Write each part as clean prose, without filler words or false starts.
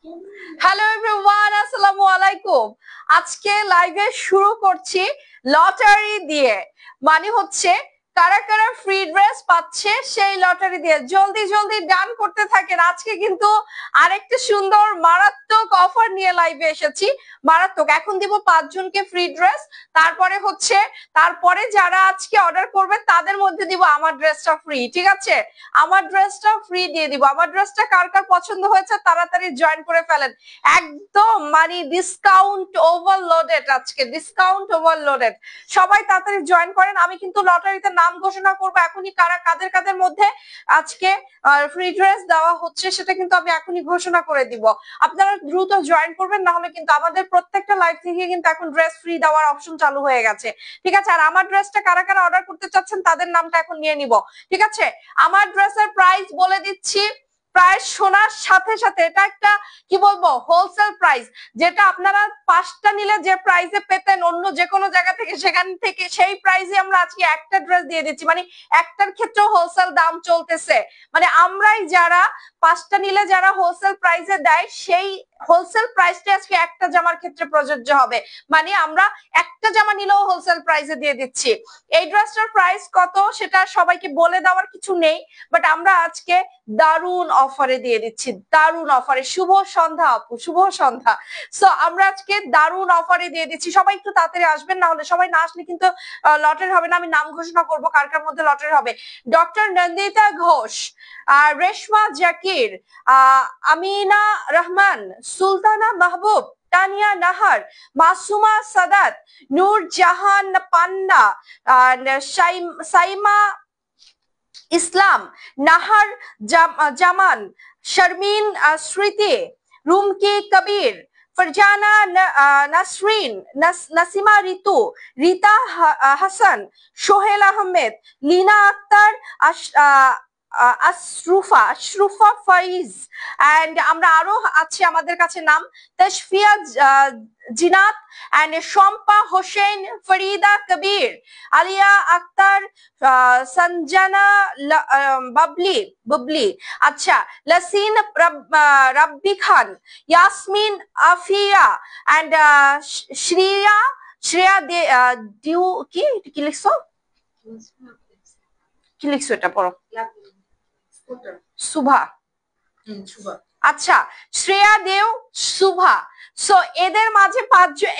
Hello everyone, আসসালামু আলাইকুম। আজকে লাইভে শুরু করছি লটারি দিয়ে, মানে হচ্ছে কারা কারা ফ্রি ড্রেস পাচ্ছে সেই লটারি দিয়ে। জলদি জলদি ডান করতে থাকেন। আজকে কিন্তু আরেকটা সুন্দর মারাত্মক অফার নিয়ে লাইভে এসেছি। মারাত্মক, এখন দিব 5 জনকে ফ্রি ড্রেস। তারপরে যারা আজকে অর্ডার করবে তাদের মধ্যে দিব আমার ড্রেসটা ফ্রি। ঠিক আছে, আমার ড্রেসটা ফ্রি দিয়ে দিব। আমার ড্রেসটা কার কার পছন্দ হয়েছে তাড়াতাড়ি জয়েন করে ফেলেন। একদম মানে ডিসকাউন্ট ওভারলোডেড, আজকে ডিসকাউন্ট ওভারলোডেড। সবাই তাড়াতাড়ি জয়েন করেন। আমি কিন্তু লটারিতে নাম ঘোষণা করবো এখনই, কারা কাদের কাদের মধ্যে আজকে ফ্রি ড্রেস দেওয়া হচ্ছে সেটা কিন্তু আমি এখনই ঘোষণা করে দিব। আপনারা দ্রুত জয়েন করবেন, না হলে কিন্তু আমাদের প্রত্যেকটা লাইভ থেকে কিন্তু এখন ড্রেস ফ্রি দেওয়ার অপশন চালু হয়ে গেছে। ঠিক আছে, আর আমার ড্রেসটা কারা কারা অর্ডার করতে চাচ্ছেন তাদের নামটা এখন নিয়ে নিব। ঠিক আছে, আমার ড্রেসের প্রাইস বলে দিচ্ছি। প্রাইস শোনার সাথে সাথে এটা একটা কি বলবো হোলসেল প্রাইস, যেটা আপনারা 5টা নিলে যে প্রাইসে পেতেন অন্য যে কোনো জায়গা থেকে, সেখান থেকে সেই প্রাইসে আমরা আজকে একটা ড্রেস দিয়ে দিচ্ছি। মানে একটার ক্ষেত্রেও হোলসেল দাম চলতেছে। মানে আমরাই যারা 5টা নিলে যারা হোলসেল প্রাইসে দেয়, সেই হোলসেল প্রাইসটা আজকে একটা জামার ক্ষেত্রে প্রযোজ্য হবে। মানে আমরা একটা জামা নিলেও হোলসেল প্রাইসে দিয়ে দিচ্ছি। এই ড্রেসটার প্রাইস কত সেটা সবাইকে বলে দেওয়ার কিছু নেই, বাট আমরা আজকে দারুণ অফারে দিয়ে দিচ্ছি, দারুণ অফারে। শুভ সন্ধ্যা আপু, শুভ সন্ধ্যা। সো আমরা আজকে দারুণ অফারে দিয়ে দিচ্ছি। সবাই একটু তাড়াতাড়ি আসবেন, না হলে সবাই না আসলে কিন্তু লটারি হবে না। আমি নাম ঘোষণা করবো কার কার মধ্যে লটারি হবে। ডক্টর নন্দিতা ঘোষ, রেশমা জাকির, আমিনা রহমান, সুলতানা মাহবুব, তানিয়া নাহার, মাসুমা সাদাত, নূর জাহান পান্না, সাইমা ইসলাম, নাহার জামান, শারমিন স্মৃতি, রুমকি কবির, ফরজানা নাসরিন, নাসিমা রিতু, রিতা হাসান, সোহেল আহমেদ, লিনা আক্তার, আশরুফা ফাইজ, এন্ড আমরা আরো আছে আমাদের কাছে নাম, তশফিয়া জিনাত, এন্ড শম্পা হোসেন, ফরিদা কবির, আলিয়া আক্তার, সঞ্জনা বুবলি, আচ্ছা, লাসিন রাব্বি খান, ইয়াসমিন আফিয়া, এন্ড শ্রেয়া ডিউ। কি লিখছো, কি লিখছো এটা পড়ো। সুভা, আচ্ছা, শ্রেয়া দেও, সুভা। সো এদের মাঝে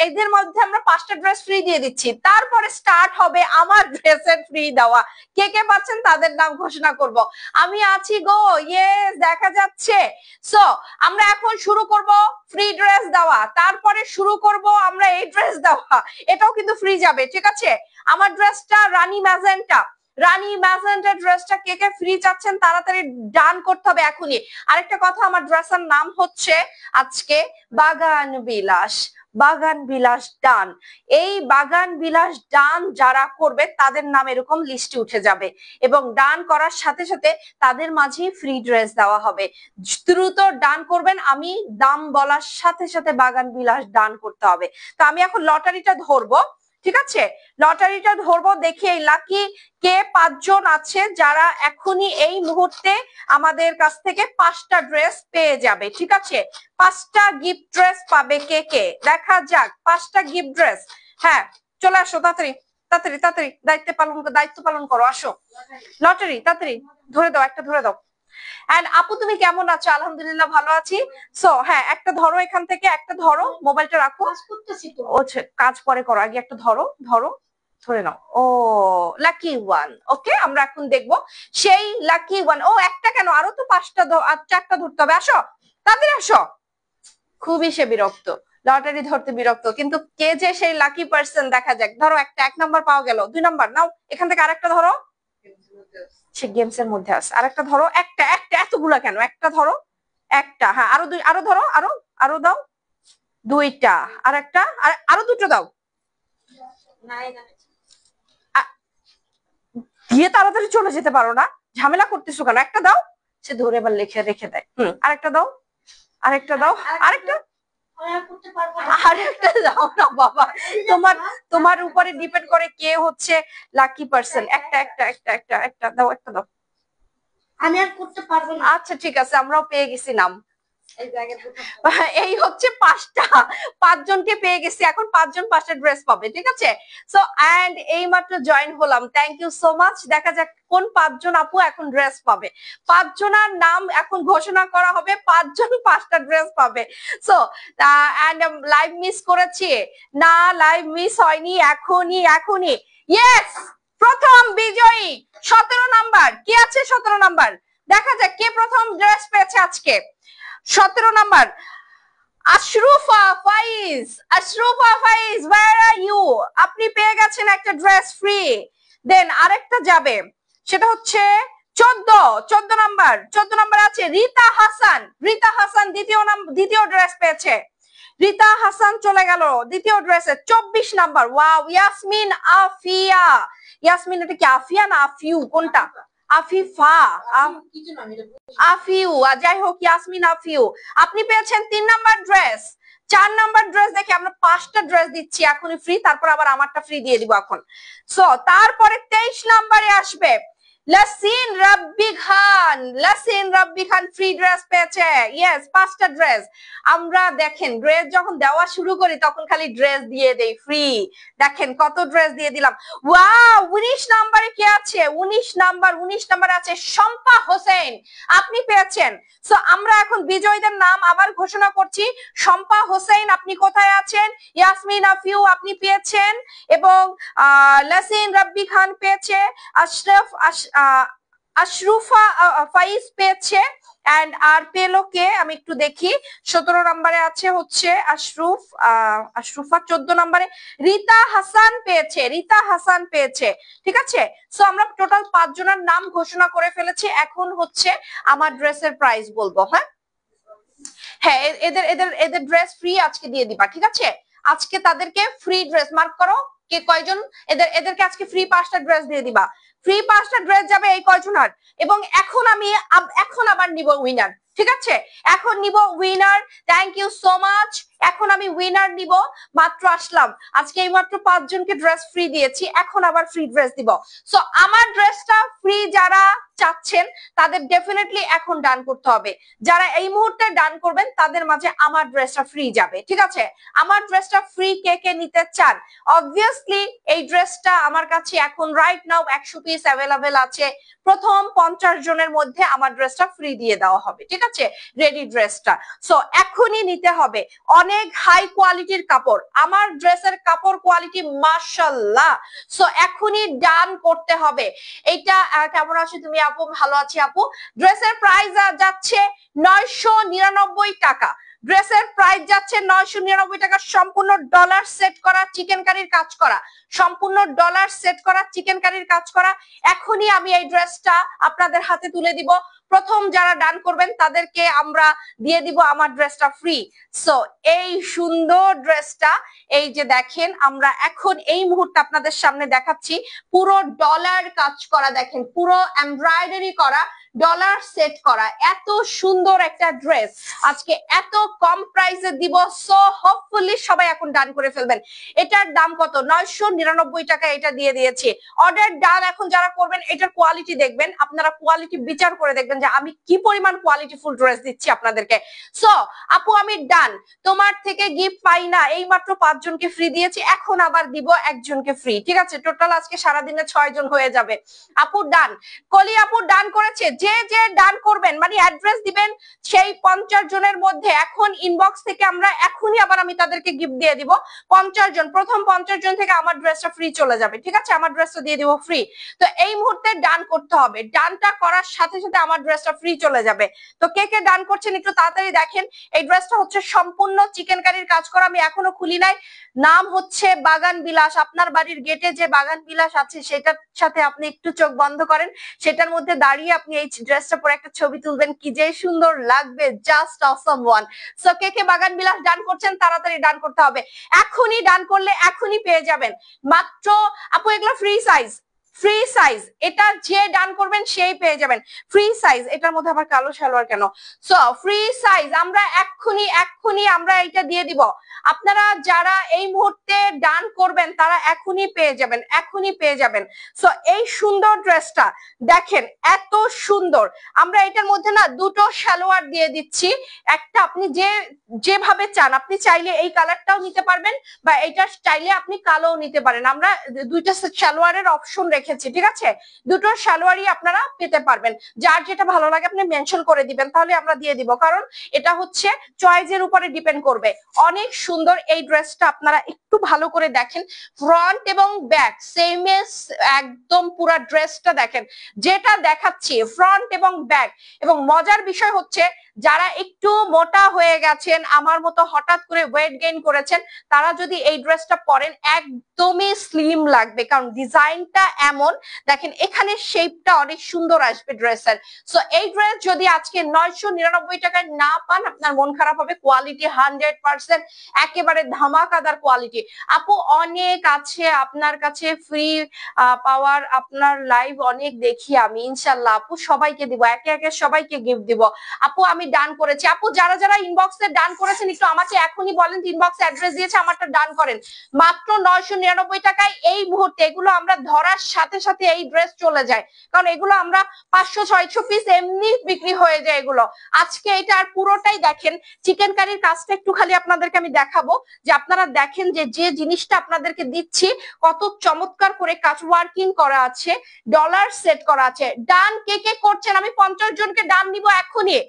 এদের মধ্যে আমরা 5টা ড্রেস ফ্রি দিয়ে দিচ্ছি। তারপরে স্টার্ট হবে আমার ড্রেসের ফ্রি দেওয়া। কে কে পাচ্ছেন তাদের নাম ঘোষণা করব। আমি আছি গো, ইয়েস, দেখা যাচ্ছে। সো আমরা এখন শুরু করব ফ্রি ড্রেস দেওয়া, তারপরে শুরু করব আমরা এই ড্রেস দেওয়া। এটাও কিন্তু ফ্রি যাবে। ঠিক আছে, আমার ড্রেসটা রানী ম্যাজেন্টা ড্রেসটা কে কে ফ্রি চাচ্ছেন তাড়াতাড়ি ডান করতে হবে এখনই। আরেকটা কথা, আমার ড্রেসের নাম হচ্ছে আজকে বাগান বিলাস ডান। এই বাগান বিলাস ডান যারা করবে তাদের নাম এরকম লিস্টে উঠে যাবে, এবং ডান করার সাথে সাথে তাদের মাঝে ফ্রি ড্রেস দেওয়া হবে। দ্রুত ডান করবেন, আমি দাম বলার সাথে সাথে বাগান বিলাস ডান করতে হবে। তো আমি এখন লটারিটা ধরবো। ঠিক আছে, লটারিটা ধরবো, দেখি এই লাকি কে 5 জন আছে যারা এখনই এই মুহূর্তে আমাদের কাছ থেকে 5টা ড্রেস পেয়ে যাবে। ঠিক আছে, 5টা গিফট ড্রেস পাবে কে কে, দেখা যাক। 5টা গিফট ড্রেস, হ্যাঁ চলে আসো তাড়াতাড়ি তাড়াতাড়ি তাড়াতাড়ি, দায়িত্ব পালন করো, আসো। লটারি তাড়াতাড়ি ধরে দাও, একটা ধরে দাও। এন্ড আপু তুমি কেমন আছো? আলহামদুলিল্লাহ ভালো আছি। সো হ্যাঁ, একটা ধরো, এখান থেকে একটা ধরো, মোবাইলটা রাখো। কাজ পরে করো, আগে একটা ধরো, ধরে নাও। ও লাকি ওয়ান, ওকে, আমরা এখন দেখবো সেই লাকি ওয়ান। ও একটা কেন, আরো তো 5টা 4টা ধরতে হবে। আসো তাদের, আসো। খুবই সে বিরক্ত, লটারি ধরতে বিরক্ত, কিন্তু কে যে সেই লাকি পার্সন দেখা যাক। ধরো একটা, 1 নাম্বার পাওয়া গেল। 2 নাম্বার নাও, এখান থেকে আরেকটা ধরো। সে গেমস এর মধ্যে আছে। আরেকটা ধরো, একটা এতগুলা কেন, একটা ধরো, একটা, হ্যাঁ আরো আরো ধরো, আরো দাও 2টা, আর একটা, আরো 2টো দাও। দিয়ে তাড়াতাড়ি চলে যেতে পারো না, ঝামেলা করতেছো কেন? একটা দাও। সে ধরে এবার রেখে দেয়। আরেকটা দাও, আরেকটা দাও, আরেকটা দাও না বাবা, তোমার উপরে ডিপেন্ড করে কে হচ্ছে লাকি পার্সন। একটা দাও, একটা দাও। আমি আর করতে পারবো না। আচ্ছা ঠিক আছে, আমরাও পেয়ে গেছি নাম। এই হচ্ছে 5টা, 5 জনকে পেয়ে গেছি, এখন 5 জন 5টা ড্রেস পাবে, ঠিক আছে। সো এন্ড এই মাত্র জয়েন হলাম, থ্যাংক ইউ সো মাচ। দেখা যাক কোন 5 জন আপু এখন ড্রেস পাবে। 5 জনের নাম এখন ঘোষণা করা হবে, 5 জন 5টা ড্রেস পাবে। সো এন্ড লাইভ মিস করেছি না, লাইভ মিস হয়নি, এখনই ইয়েস, প্রথম বিজয়ী 17 নাম্বার কি আছে, 17 নাম্বার দেখা যাক কে প্রথম ড্রেস পেয়েছে আজকে। 17 নাম্বার আশরুফা ফাইজ, আশরুফা ফাইজ ওয়্যার আর ইউ, আপনি পেয়ে গেছেন একটা ড্রেস ফ্রি। দেন আরেকটা যাবে, সেটা হচ্ছে 14 নাম্বার, 14 নাম্বার আছে রিতা হাসান, রিতা হাসান দ্বিতীয় ড্রেস পেয়েছে, রিতা হাসান চলে গেল দ্বিতীয় ড্রেসে। 24 নাম্বার ওয়াও, ইয়াসমিন আফিয়া, ইয়াসমিন এটা কি আফিয়া না আফিউ, কোনটা? আফিফা, আফিউ, যাই হোক ইয়াসমিন আফিউ, আপনি পেয়েছেন 3 নাম্বার ড্রেস। 4 নাম্বার ড্রেস দেখে আমরা 5টা ড্রেস দিচ্ছি এখনই ফ্রি, তারপর আবার আমারটা ফ্রি দিয়ে দিব এখন। সো তারপরে 23 নাম্বারে আসবে লাসিন রাব্বি খান, লাসিন রাব্বি খান ফ্রি ড্রেস পেয়েছে, ইয়েস 5টা ড্রেস। আমরা দেখেন ড্রেস যখন দেওয়া শুরু করি তখন খালি ড্রেস দিয়ে দেই ফ্রি, দেখেন কত ড্রেস দিয়ে দিলাম। ওয়াও 19 নাম্বারে কে আছে, 19 নাম্বার আছে শম্পা হোসেন, আপনি পেয়েছেন। সো আমরা এখন বিজয়ীদের নাম আবার ঘোষণা করছি। শম্পা হোসেন আপনি কোথায় আছেন, ইয়াসমিন আফিউ আপনি পেয়েছেন, এবং লাসিন রাব্বি খান পেয়েছে, আশরুফা ফাইজ পেয়েছে, এন্ড আর পেলো কে আমি একটু দেখি। 17 নম্বরে আছে হচ্ছে আশরুফা, 14 নম্বরে রিতা হাসান পেয়েছে, রিতা হাসান পেয়েছে, ঠিক আছে। সো আমরা টোটাল 5 জনের নাম ঘোষণা করে ফেলেছি, এখন হচ্ছে আমার ড্রেসের প্রাইস বলবো। হ্যাঁ এদের ড্রেস ফ্রি আজকে দিয়ে দিবা, ঠিক আছে। আজকে তাদেরকে ফ্রি ড্রেস মার্ক করো, কে কয়জন, এদেরকে আজকে ফ্রি 5টা ড্রেস দিয়ে দিবা, ফ্রি 5টা ড্রেস যাবে এই কয়জনের। এবং এখন আবার নিব উইনার, ঠিক আছে, এখন নিব winner, thank you so much. এখন আমি উইনার নিব, মাত্র আসলাম, আজকে এই মাত্র 5 জনকে ড্রেস ফ্রি দিয়েছি, এখন আবার ফ্রি ড্রেস দিব। সো আমার ড্রেসটা ফ্রি যারা চাচ্ছেন তাদের ডেফিনেটলি এখন ডান করতে হবে, যারা এই মুহূর্তে ডান করবেন তাদের মাঝে আমার ড্রেসটা ফ্রি যাবে, ঠিক আছে। আমার ড্রেসটা ফ্রি কে কে নিতে চান? অবভিয়াসলি এই ড্রেসটা আমার কাছে এখন রাইট নাও 100 পিস অ্যাভেলেবেল আছে, প্রথম 50 জনের মধ্যে আমার ড্রেসটা ফ্রি দিয়ে দেওয়া হবে, ঠিক আছে, রেডি ড্রেসটা। সো এখনই নিতে হবে, অনেক হাই কোয়ালিটির কাপড়, আমার ড্রেসের কাপড় কোয়ালিটি মাশাআল্লাহ। সো এখনই ডান করতে হবে। এইটা কেমন আছে তুমি আপু? ভালো আছি আপু। ড্রেসের প্রাইস যাচ্ছে 999 টাকা, ড্রেসের প্রাইস যাচ্ছে 999 টাকা, সম্পূর্ণ ডলার সেট করা চিকেন কারির কাজ করা, সম্পূর্ণ ডলার সেট করা চিকেন কারির কাজ করা। এখনই আমি এই ড্রেসটা আপনাদের হাতে তুলে দিব, প্রথম যারা ডান করবেন তাদেরকে আমরা দিয়ে দিব আমার ড্রেসটা ফ্রি। সো এই সুন্দর ড্রেসটা এই যে দেখেন, আমরা এখন এই মুহূর্তে আপনাদের সামনে দেখাচ্ছি, পুরো ডলার কাজ করা, দেখেন পুরো এমব্রয়ডারি করা, ডলার সেট করা, এত সুন্দর একটা ড্রেস আজকে এত কম প্রাইসে দিব। সো হোপফুলি সবাই এখন ডান করে ফেলবেন। এটার দাম কত? 999 টাকা এটা দিয়ে দিয়েছি। অর্ডার ডান এখন যারা করবেন, এটার কোয়ালিটি দেখবেন, আপনারা কোয়ালিটি বিচার করে দেখবেন যে আমি কি পরিমাণ কোয়ালিটি ফুল ড্রেস দিচ্ছি আপনাদেরকে। সো আপু আমি ডান, তোমার থেকে গিফট পাই না, এই মাত্র 5 জনকে ফ্রি দিয়েছি, এখন আবার দিব একজনকে ফ্রি, ঠিক আছে, টোটাল আজকে সারাদিনে 6 জন হয়ে যাবে। আপু ডান, কলি আপু ডান করেছে, যে যে ডান করবেন মানে অ্যাড্রেস দিবেন সেই 50 জনের মধ্যে এখন ইনবক্স থেকে আমরা এখনই আবার আমি তাদেরকে গিফট দিয়ে দিব 50 জন, প্রথম 50 জন থেকে আমার ড্রেসটা ফ্রি চলে যাবে, ঠিক আছে, আমার ড্রেসটা দিয়ে দিব ফ্রি। তো এই মুহূর্তে ডান করতে হবে, ডানটা করার সাথে সাথে আমার ড্রেসটা ফ্রি চলে যাবে। তো কে কে ডান করছেন একটু তাড়াতাড়ি দেখেন। এই ড্রেসটা হচ্ছে সম্পূর্ণ চিকেন কারির কাজ করা, আমি এখনো খুলি নাই, নাম হচ্ছে বাগান বিলাস। আপনার বাড়ির গেটে যে বাগান বিলাস আছে সেটার সাথে আপনি একটু চোখ বন্ধ করেন, সেটার মধ্যে দাঁড়িয়ে আপনি এই ড্রেসটা পরে একটা ছবি তুলবেন, কি যে সুন্দর লাগবে, জাস্ট অসম ওয়ান। সো কে কে বাগান বিলাস ডান করছেন তাড়াতাড়ি ডান করতে হবে, এখনই ডান করলে এখনই পেয়ে যাবেন মাত্র। আপু এগুলো ফ্রি সাইজ, ফ্রি সাইজ, এটা যে ডান করবেন সেই পেয়ে যাবেন ফ্রি সাইজ। এটার মধ্যে আবার কালো সালোয়ার কেন? সো ফ্রি সাইজ আমরা এক্ষুনি আমরা এটা দিয়ে দিব। আপনারা যারা এই মুহূর্তে ডান করবেন তারা এখনই পেয়ে যাবেন। সো এই সুন্দর ড্রেসটা দেখেন, এত সুন্দর। আমরা এটার মধ্যে না দুটো সালোয়ার দিয়ে দিচ্ছি, একটা আপনি যেভাবে চান, আপনি চাইলে এই কালারটাও নিতে পারবেন বা এটা চাইলে আপনি কালোও নিতে পারেন। আমরা দুইটা সালোয়ারের অপশন রেখেছি, ঠিক আছে? দুটো সালোয়ারই আপনারা পেতে পারবেন, যার যেটা ভালো লাগে আপনি মেনশন করে দিবেন, তাহলে আমরা দিয়ে দিব, কারণ এটা হচ্ছে চয়েসের উপরে ডিপেন্ড করবে। অনেক সুন্দর এই ড্রেসটা, আপনারা একটু ভালো করে দেখেন, ফ্রন্ট এবং ব্যাক সেম একদম পুরো ড্রেসটা দেখেন, যেটা দেখাচ্ছি ফ্রন্ট এবং ব্যাক। এবং মজার বিষয় হচ্ছে যারা একটু মোটা হয়ে গেছেন, আমার মতো হঠাৎ করে ওয়েট গেইন করেছেন, তারা যদি এই ড্রেসটা পরেন একদমই স্লিম লাগবে, কারণ ডিজাইনটা এমন। দেখেন এখানে শেপটা অনেক সুন্দর আসবে ড্রেসের। সো এই ড্রেস যদি আজকে 999 টাকায় না পান, আপনার মন খারাপ হবে। কোয়ালিটি 100%, একেবারে ধামাকাদার কোয়ালিটি। আপু অনেক আছে আপনার কাছে ফ্রি পাওয়ার, আপনার লাইভ অনেক দেখি আমি, ইনশাল্লাহ আপু সবাইকে দিব, একে একে সবাইকে গিফট দিব। আপু আমি ডান করেছি। আপু যারা যারা ইনবক্সে ডান করেছেন একটু আমাকে এখনই বলেন, ইনবক্সে অ্যাড্রেস দিয়েছে, আমারটা ডান করেন। মাত্র 999 টাকায় এই মুহূর্তে। এগুলো আমরা ধরার সাথে সাথে এই ড্রেস চলে যায়, কারণ এগুলো আমরা 500-600 পিস এমনি বিক্রি হয়ে যায় এগুলো। আজকে এটা আর পুরোটাই দেখেন, চিকেন কারির কাজটা একটু খালি আপনাদেরকে আমি দেখাবো, যে আপনারা দেখেন যে জিনিসটা আপনাদেরকে দিচ্ছি কত চমৎকার করে কাজ ওয়ার্কিং করা আছে, ডলার সেট করা আছে। ডান কে কে করছেন? আমি 50 জনকে ডান নিব এখনই।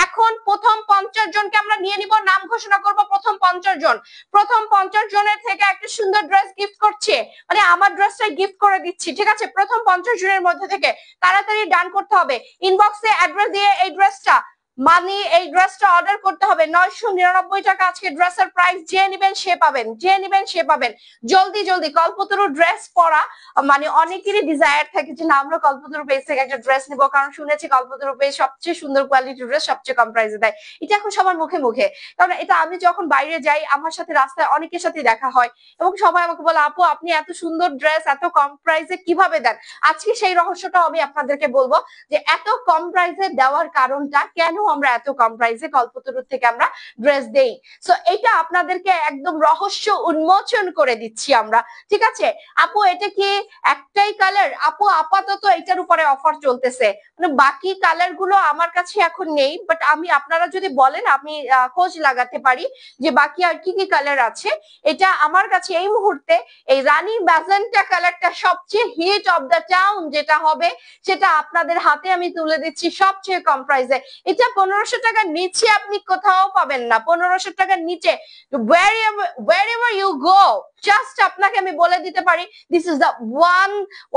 এখন প্রথম 50 জনকে আমরা নিয়ে নিব, নাম ঘোষণা করব। প্রথম 50 জনের থেকে একটা সুন্দর ড্রেস গিফট করছে, মানে আমার ড্রেসটা গিফট করে দিচ্ছি, ঠিক আছে? প্রথম 50 জনের মধ্যে থেকে তাড়াতাড়ি ডান করতে হবে। ইনবক্সে অ্যাড্রেস দিয়ে এই ড্রেসটা এই ড্রেসটা অর্ডার করতে হবে। 999 টাকা আজকে ড্রেসের প্রাইস। যে নিবেন সে পাবেন। জলদি জলদি। কল্পতরু ড্রেস পরা মানে অনেকেরই ডিজায়ার থাকে যে না আমরা কল্পতরু পেজ থেকে একটা ড্রেস নিব, কারণ শুনেছি কল্পতরু পেজ সবচেয়ে সুন্দর কোয়ালিটির ড্রেস সবচেয়ে কম প্রাইসে দেয়। এটা এখন সবার মুখে মুখে, কারণ এটা আমি যখন বাইরে যাই আমার সাথে রাস্তায় অনেকের সাথে দেখা হয়, এবং সবাই আমাকে বলে আপু আপনি এত সুন্দর ড্রেস এত কম প্রাইসে কিভাবে দেন। আজকে সেই রহস্যটা আমি আপনাদেরকে বলবো, যে এত কম প্রাইসে দেওয়ার কারণটা, কেন আমরা এত কম প্রাইসে কল্পতরু থেকে আমরা ড্রেস দেই। সো এটা আপনাদেরকে একদম রহস্য উন্মোচন করে দিচ্ছি আমরা, ঠিক আছে? আপু এটা কি একটাই কালার? আপু আপাতত এটার উপরে অফার চলতেছে, মানে বাকি কালার গুলো আমার কাছে এখন নেই, বাট আমি আপনারা যদি বলেন আমি খোঁজ লাগাতে পারি যে বাকি আর কি কি কালার আছে। এটা আমার কাছে এই মুহূর্তে এই রানী ম্যাজেন্টা কালারটা সবচেয়ে হিট অফ দ্য টাউন যেটা হবে, সেটা আপনাদের হাতে আমি তুলে দিচ্ছি সবচেয়ে কম প্রাইসে। এটা 1500 টাকার নিচে আপনি কোথাও পাবেন না। 1500 টাকার নিচে wherever you go, জাস্ট আপনাকে আমি বলে দিতে পারি this is the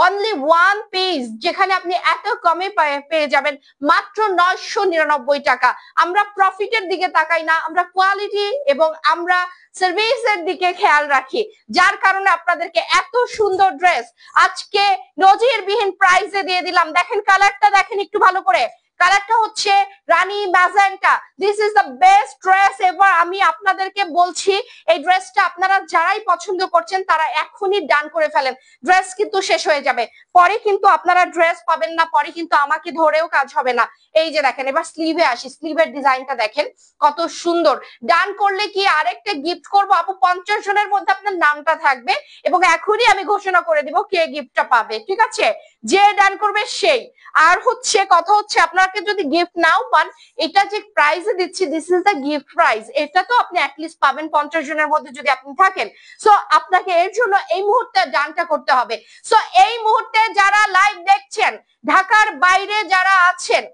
only one piece যেখানে আপনি এত কমে পেয়ে যাবেন, মাত্র 999 টাকা। আমরা প্রফিটের দিকে তাকাই না, আমরা কোয়ালিটি এবং আমরা সার্ভিসের দিকে খেয়াল রাখি, যার কারণে আপনাদেরকে এত সুন্দর ড্রেস আজকে নজিরবিহীন প্রাইসে দিয়ে দিলাম। দেখেন কালারটা, দেখেন একটু ভালো করে। কালারটা হচ্ছে Rani magenta. This is the best dress ever. আমি আপনাদেরকে বলছি এই ড্রেসটা আপনারা যারাই পছন্দ করছেন তারা এখনই ডান করে ফেলেন, ড্রেস কিন্তু শেষ হয়ে যাবে, পরে কিন্তু আপনারা ড্রেস পাবেন না, পরে কিন্তু আমাকে ধরেও কাজ হবে না। এই যে দেখেন, এবার স্লিভে আসি, স্লিভের ডিজাইনটা দেখেন কত সুন্দর। ডান করলে কি আরেকটা গিফট করবো আপু, 50 জনের মধ্যে আপনার নামটা থাকবে এবং এখনই আমি ঘোষণা করে দিব কে গিফটটা পাবে, ঠিক আছে? যে ডান করবে সেই। আর হচ্ছে কথা হচ্ছে আপনাকে যদি গিফট নাও পান, এটা যে প্রাইজে দিচ্ছি this is the gift prize, এটা তো আপনি অ্যাটলিস্ট পাবেন 50 জনের মধ্যে যদি আপনি থাকেন। সো আপনাকে এর জন্য এই মুহূর্তে ডানটা করতে হবে। সো এই মুহূর্তে যারা লাইভ দেখছেন, ঢাকার বাইরে যারা আছেন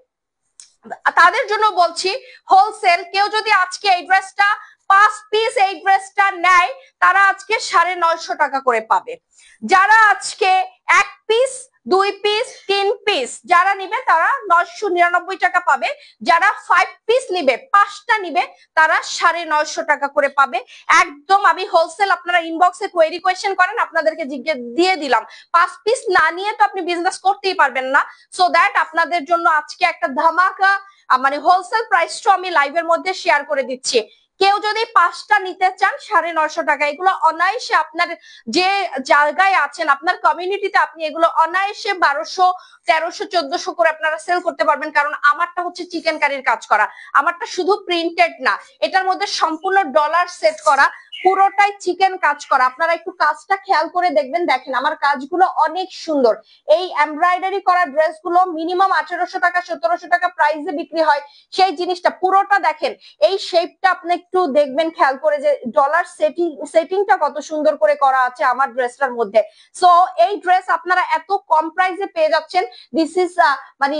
তাদের জন্য বলছি হোলসেল, কেউ যদি আজকে এই ড্রেসটা 5 পিস এই ড্রেসটা নেয় তারা আজকে 950 টাকা করে পাবে। যারা আজকে 1 পিস 2 পিস 3 পিস যারা নিবে তারা 999 টাকা পাবে। যারা 5 পিস নিবে, 5টা নিবে, তারা 950 টাকা করে পাবে। একদম আমি হোলসেল, আপনারা ইনবক্সে কোয়েরি কোয়েশ্চেন করেন, আপনাদেরকে দিয়ে দিলাম। 5 পিস না নিয়ে তো আপনি বিজনেস করতেই পারবেন না। সো দ্যাট আপনাদের জন্য আজকে একটা ধামাকা মানে হোলসেল প্রাইসটা আমি লাইভের মধ্যে শেয়ার করে দিচ্ছি। কেউ যদি 5টা নিতে চান 950 টাকা, এগুলো অনায়াসে আপনার যে জায়গায় আছেন আপনার কমিউনিটিতে আপনি এগুলো অনায়াসে 1200, 1300, 1400 করে আপনারা সেল করতে পারবেন। কারণ আমারটা হচ্ছে চিকেন কারির কাজ করা, আমারটা শুধু প্রিন্টেড না, এটার মধ্যে সম্পূর্ণ ডলার সেট করা, পুরোটাই চিকেন কাজ করা। আপনারা একটু কাজটা খেয়াল করে দেখবেন, দেখেন আমার কাজগুলো অনেক সুন্দর। এই এমব্রয়ডারি করা ড্রেসগুলো মিনিমাম 1800 টাকা 1700 টাকা প্রাইসে বিক্রি হয়, সেই জিনিসটা পুরোটা দেখেন। এই শেপটা আপনি একটু দেখবেন খেয়াল করে যে ডলার সেটিংটা কত সুন্দর করে করা আছে আমার ড্রেসটার মধ্যে। সো এই ড্রেস আপনারা এত কম প্রাইসে পেয়ে যাচ্ছেন, দিস ইজ মানে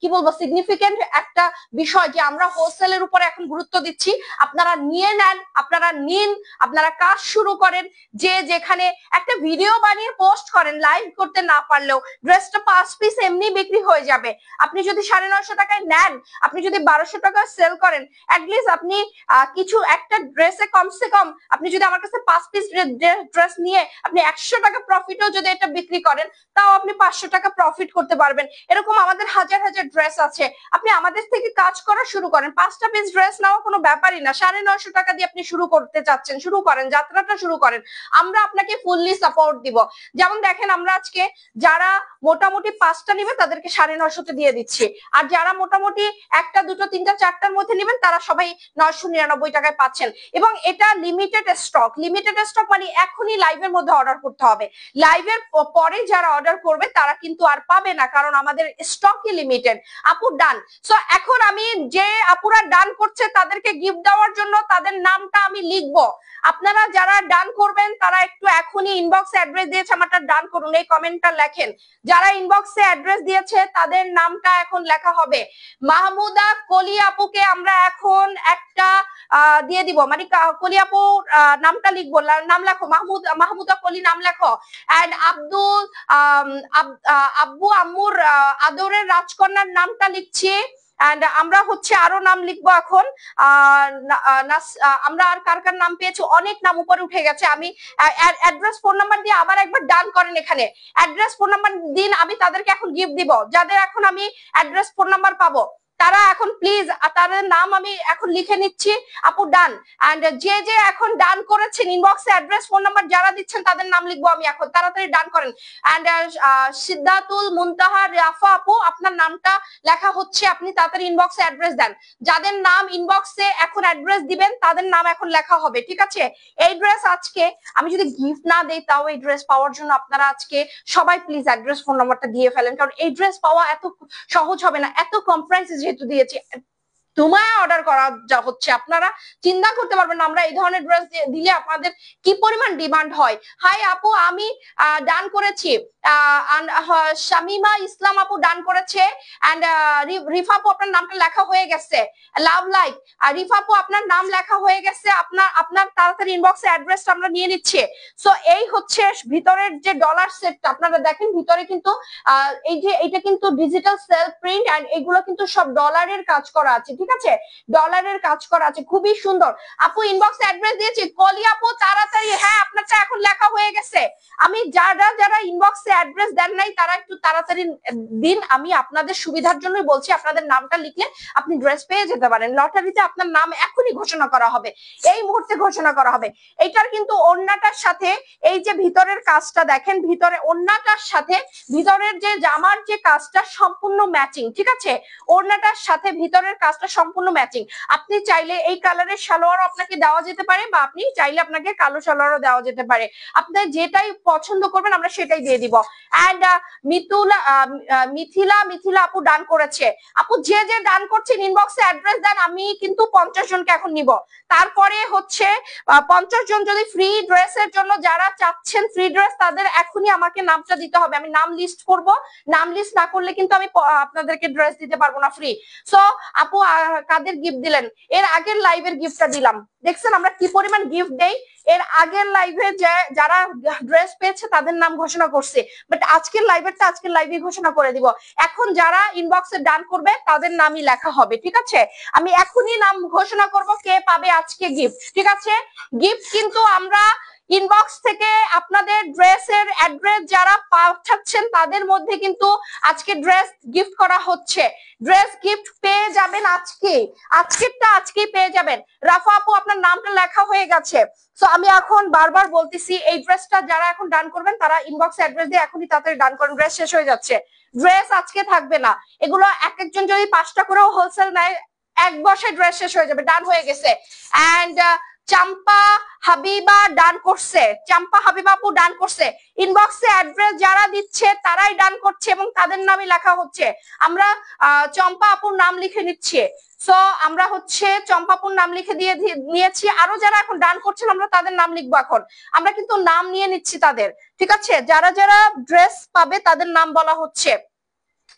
কি বলবো সিগনিফিকেন্ট একটা বিষয় যে আমরা হোলসেলের উপরে এখন গুরুত্ব দিচ্ছি। আপনারা নিয়ে নেন, আপনারা নিন, আপনারা কাজ শুরু করেন। যে যেখানে একটা ভিডিও বানিয়ে পোস্ট করেন, লাইভ করতে না পারলেও ড্রেসটা 5 পিস এমনি বিক্রি হয়ে যাবে। আপনি যদি 950 টাকায় নেন, আপনি যদি 1200 টাকায় সেল করেন, অ্যাটলিস্ট আপনি কিছু একটা ড্রেসে কমসে কম আপনি যদি আমার কাছে 5 পিস ড্রেস নিয়ে আপনি 100 টাকা প্রফিটও যদি এটা বিক্রি করেন, তাও আপনি 500 টাকা প্রফিট করতে পারবেন। এরকম আমাদের হাজার হাজার ড্রেস আছে, আপনি আমাদের থেকে কাজ করা শুরু করেন। 5টা পিস ড্রেস নেওয়া কোনো ব্যাপারই না, 950 টাকা দিয়ে আপনি শুরু করতে চাচ্ছেন, শুরু করেন, যাত্রাটা শুরু করেন, আমরা আপনাকে ফুললি সাপোর্ট দিব। যেমন দেখেন আমরা আজকে যারা মোটামুটি 5টা নিবে তাদেরকে 950 দিয়ে দিচ্ছি, আর যারা মোটামুটি 1টা 2টো 3টা 4টার মধ্যে নেবেন তারা সবাই 999 টাকায় পাচ্ছেন। এবং এটা লিমিটেড স্টক, লিমিটেড স্টক মানে এখনই লাইভের মধ্যে অর্ডার করতে হবে, লাইভের পরে যারা অর্ডার করবে তারা কিন্তু আর পাবে না, কারণ আমাদের স্টকই লিমিটেড। আপু ডান। সো এখন আমি যে আপুরা ডান করছে তাদেরকে গিফট দেওয়ার জন্য তাদের নামটা আমি লিখবো। আপনারা যারা ডান করবেন তারা একটু এখনই ইনবক্সে অ্যাড্রেস দিয়েছে আমারটা ডান করুন, এই কমেন্টটা লেখেন। যারা ইনবক্সে অ্যাড্রেস দিয়েছে তাদের নামটা এখন লেখা হবে। মাহমুদা কলি আপুকে আমরা এখন একটা দিয়ে দিব, মানে কলি আপু নামটা লিখবো, নাম লেখো, মাহমুদা কলি নাম লেখো। এন্ড আব্দুল আব্বু আম্মুর আদরের রাজকন্যার নামটা লিখছি। এন্ড আমরা হচ্ছে আরো নাম লিখবো এখন। আমরা আর কার কার নাম পেয়েছি, অনেক নাম উপরে উঠে গেছে। আমি অ্যাড্রেস ফোন নাম্বার দিয়ে আবার একবার ডান করেন, এখানে অ্যাড্রেস ফোন নাম্বার দিন, আমি তাদেরকে এখন গিফট দিব। যাদের এখন আমি অ্যাড্রেস ফোন নাম্বার পাবো তারা এখন প্লিজ তাদের নাম আমি এখন লিখে নিচ্ছি। আপু ডান। এন্ড যে যে এখন ডান করেছেন ইনবক্সে অ্যাড্রেস ফোন নাম্বার যারা দিচ্ছেন তাদের নাম লিখবো আমি এখন, তাড়াতাড়ি ডান করেন। এন্ড সিদ্ধাতুল মুনতাহা রাফা আপু আপনার নামটা লেখা হচ্ছে, আপনি তাড়াতাড়ি ইনবক্সে অ্যাড্রেস দেন। যাদের নাম ইনবক্সে এখন অ্যাড্রেস দিবেন তাদের নাম এখন লেখা হবে, ঠিক আছে? এই ড্রেস আজকে আমি যদি গিফট না দেই তাও এই ড্রেস পাওয়ার জন্য আপনারা আজকে সবাই প্লিজ অ্যাড্রেস ফোন নাম্বারটা দিয়ে ফেলেন, কারণ এই ড্রেস পাওয়া এত সহজ হবে না, এত কম প্রাইসে যেহেতু দিয়েছি। তোমায় অর্ডার করা যা হচ্ছে আপনারা চিন্তা করতে পারবেন না আমরা এই ধরনের ড্রেস দিলে আপনাদের কি পরিমাণ ডিমান্ড হয়। হাই আপু আমি ডান করেছি, শামিমা ইসলাম আপু ডান করেছে। এন্ড রিফা আপু আপনার নামটা লেখা হয়ে গেছে, লাভ লাইক রিফা আপু আপনার নাম লেখা হয়ে গেছে। আপনার তাড়াতাড়ি ইনবক্সে অ্যাড্রেসটা আমরা নিয়ে নিচ্ছি। সো এই হচ্ছে ভিতরের যে ডলার সেটটা আপনারা দেখেন, ভিতরে কিন্তু এই যে এটা কিন্তু ডিজিটাল সেলফ প্রিন্ট এন্ড এগুলো কিন্তু সব ডলারের কাজ করা আছে, ঠিক আছে? ডলারের কাজ করা আছে, খুবই সুন্দর। আপু ইনবক্সে অ্যাড্রেস দিয়েছি, কলি আপু তাড়াতাড়ি, হ্যাঁ আপনারটা এখন লেখা হয়ে গেছে। আমি যারা ইনবক্সে অ্যাড্রেস দেন নাই তারা একটু তাড়াতাড়ি দিন, আমি আপনাদের সুবিধার জন্যই বলছি। আপনাদের নামটা লিখলে আপনি ড্রেস পেয়ে যেতে পারেন। লটারিতে আপনার নাম এখনই ঘোষণা করা হবে, এই মুহূর্তে ঘোষণা করা হবে। এইটার কিন্তু ওড়নাটার সাথে এই যে ভিতরের কাজটা দেখেন, ভিতরে ওড়নাটার সাথে ভিতরের যে জামার যে কাজটা সম্পূর্ণ ম্যাচিং, ঠিক আছে? ওড়নাটার সাথে ভিতরের কাজটা সম্পূর্ণ ম্যাচিং। আপনি চাইলে এই কালারের সালোয়ারও আপনাকে দেওয়া যেতে পারে, বা আপনি চাইলে আপনাকে কালো সালোয়ারও দেওয়া যেতে পারে। আপনি যেটাই পছন্দ করবেন আমরা সেটাই দিয়ে দিব। এন্ড মিথিলা আপু ডান করেছে। আপু যে যে ডান করছেন ইনবক্সে অ্যাড্রেস দেন, আমি কিন্তু 50 জনকে এখন নিব। তারপরে হচ্ছে 50 জন যদি ফ্রি ড্রেসের জন্য যারা চাচ্ছেন ফ্রি ড্রেস, তাদের এখনই আমাকে নামটা দিতে হবে। আমি নাম লিস্ট করব, নাম লিস্ট না করলে কিন্তু আমি আপনাদেরকে ড্রেস দিতে পারবো না ফ্রি। সো আপু কাদের গিফট দিলেন? এর আগের লাইভের গিফটটা দিলাম, দেখছেন আমরা কি পরিমাণ গিফট দেই। এর আগের লাইভে যারা ড্রেস পেয়েছে তাদের নাম ঘোষণা করছে, বাট আজকের লাইভেরটা আজকের লাইভে ঘোষণা করে দিব। এখন যারা ইনবক্সে ডান করবে তাদের নামই লেখা হবে, ঠিক আছে? আমি এখনই নাম ঘোষণা করব কে পাবে আজকে গিফট, ঠিক আছে? গিফট কিন্তু আমরা ইনবক্স থেকে আপনাদের ড্রেসের অ্যাড্রেস যারা পাঠাচ্ছেন তাদের মধ্যে কিন্তু আজকে ড্রেস গিফট করা হচ্ছে। ড্রেস গিফট পেয়ে যাবেন আজকেই পেয়ে যাবেন। রাফা আপু আপনার নামটা লেখা হয়ে গেছে। সো আমি এখন বারবার বলতেছি এই ড্রেসটা যারা এখন ডান করবেন তারা ইনবক্স অ্যাড্রেস দিয়ে এখনই তাড়াতাড়ি ডান করেন, ড্রেস শেষ হয়ে যাচ্ছে। ড্রেস আজকে থাকবে না, এগুলো এক একজন যদি 5টা করেও হোলসেল নেয় এক বসে ড্রেস শেষ হয়ে যাবে। ডান হয়ে গেছে। এন্ড চাম্পা হাবিবা ডান করছে, চাম্পা হাবিবা আপু ডান করছে। ইনবক্সে অ্যাড্রেস যারা দিচ্ছে তারাই ডান করছে এবং তাদের নামই লেখা হচ্ছে। আমরা চম্পা আপুর নাম লিখে নিচ্ছি। সো আমরা হচ্ছে চম্পাপুর নাম লিখে দিয়ে নিয়েছি। আরো যারা এখন ডান করছেন আমরা তাদের নাম লিখবো। এখন আমরা কিন্তু নাম নিয়ে নিচ্ছি তাদের, ঠিক আছে? যারা যারা ড্রেস পাবে তাদের নাম বলা হচ্ছে,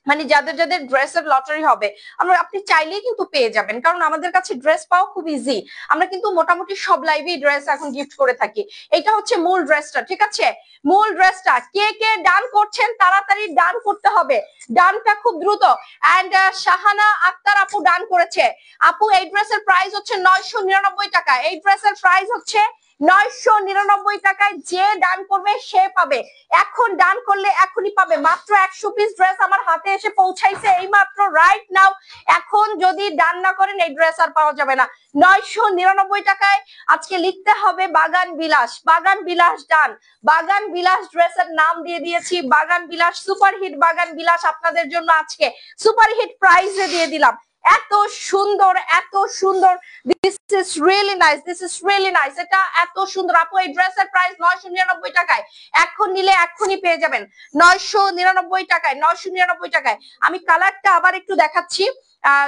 মানে যাদের যাদের ড্রেসের লটারি হবে আমরা আপনি চাইলেই কিন্তু পেয়ে যাবেন, কারণ আমাদের কাছে ড্রেস পাওয়া খুব ইজি। আমরা কিন্তু মোটামুটি সব লাইভেই ড্রেস এখন গিফট করে থাকি। এটা হচ্ছে মূল ড্রেসটা, ঠিক আছে? মূল ড্রেসটা কে কে ডান করছেন তাড়াতাড়ি ডান করতে হবে, ডানটা খুব দ্রুত। এন্ড শাহানা আক্তার আপু ডান করেছে। আপু এই ড্রেসের প্রাইস হচ্ছে 999 টাকা। এই ড্রেসের প্রাইস হচ্ছে 999 টাকায়। যে ডান করবে সে পাবে, এখন ডান করলে এখনই পাবে। মাত্র 100 পিস ড্রেস আমার হাতে এসে পৌঁছাইছে এই মাত্র, রাইট নাও। এখন যদি ডান না করেন এই ড্রেস আর পাওয়া যাবে না। 999 টাকায় আজকে লিখতে হবে বাগান বিলাস। বাগান বিলাস ডান, বাগান বিলাস ড্রেসের নাম দিয়ে দিয়েছি বাগান বিলাস। সুপারহিট বাগান বিলাস আপনাদের জন্য আজকে সুপারহিট প্রাইসে দিয়ে দিলাম। এত সুন্দর, এত সুন্দর। This is really nice, this is really nice. এটা এত সুন্দর। আপু এই ড্রেসের প্রাইস 999 টাকায়। এখন নিলে এখনই পেয়ে যাবেন 999 টাকায়, 999 টাকায়। আমি কালারটা আবার একটু দেখাচ্ছি।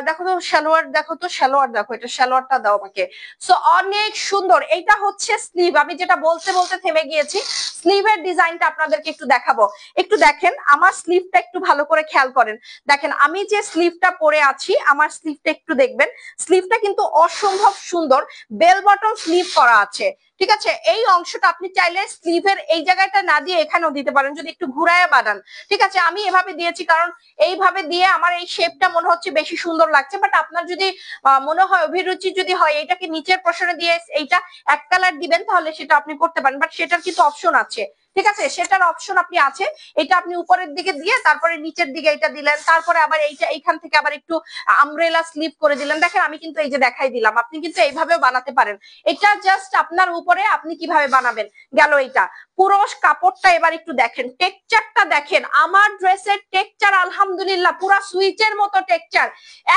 দেখো তো সালোয়ার, দেখো তো সালোয়ার, দেখো এটা সালোয়ারটা দাও আমাকে। সো অনেক সুন্দর। এইটা হচ্ছে স্লিভ। আমি যেটা বলতে বলতে থেমে গিয়েছি, স্লিভের ডিজাইনটা আপনাদেরকে একটু দেখাবো। একটু দেখেন আমার স্লিভটা, একটু ভালো করে খেয়াল করেন। দেখেন আমি যে স্লিভটা পরে আছি, আমার স্লিভটা একটু দেখবেন। স্লিভটা কিন্তু অসম্ভব সুন্দর, বেল বটম স্লিভ করা আছে, ঠিক আছে? এই অংশটা আপনি চাইলে স্লিভের এই জায়গাটা না দিয়ে এখানেও দিতে পারেন যদি একটু ঘুরায় বানান, ঠিক আছে? আমি এভাবে দিয়েছি কারণ এইভাবে দিয়ে আমার এই শেপটা মনে হচ্ছে বেশি সুন্দর লাগছে। বাট আপনার যদি মনে হয় অভিরুচি যদি হয় এটাকে নিচের পোর্শনে দিয়ে এইটা এক কালার দিবেন তাহলে সেটা আপনি করতে পারেন। বাট সেটার কিন্তু অপশন আছে, ঠিক আছে? সেটার অপশন আপনি আছে। এটা আপনি উপরের দিকে দিয়ে তারপরে নিচের দিকে এটা দিলেন, তারপরে আবার এইটা এইখান থেকে আবার একটু আমব্রেলা স্লিপ করে দিলেন। দেখেন আমি কিন্তু এই যে দেখাই দিলাম, আপনি কিন্তু এইভাবেও বানাতে পারেন। এটা জাস্ট আপনার উপরে আপনি কিভাবে বানাবেন গেল। এইটা পুরো কাপড়টা এবার একটু দেখেন, টেক্সচারটা দেখেন। আমার ড্রেসের টেক্সচার আলহামদুলিল্লাহ পুরো সুইচের মতো টেক্সচার,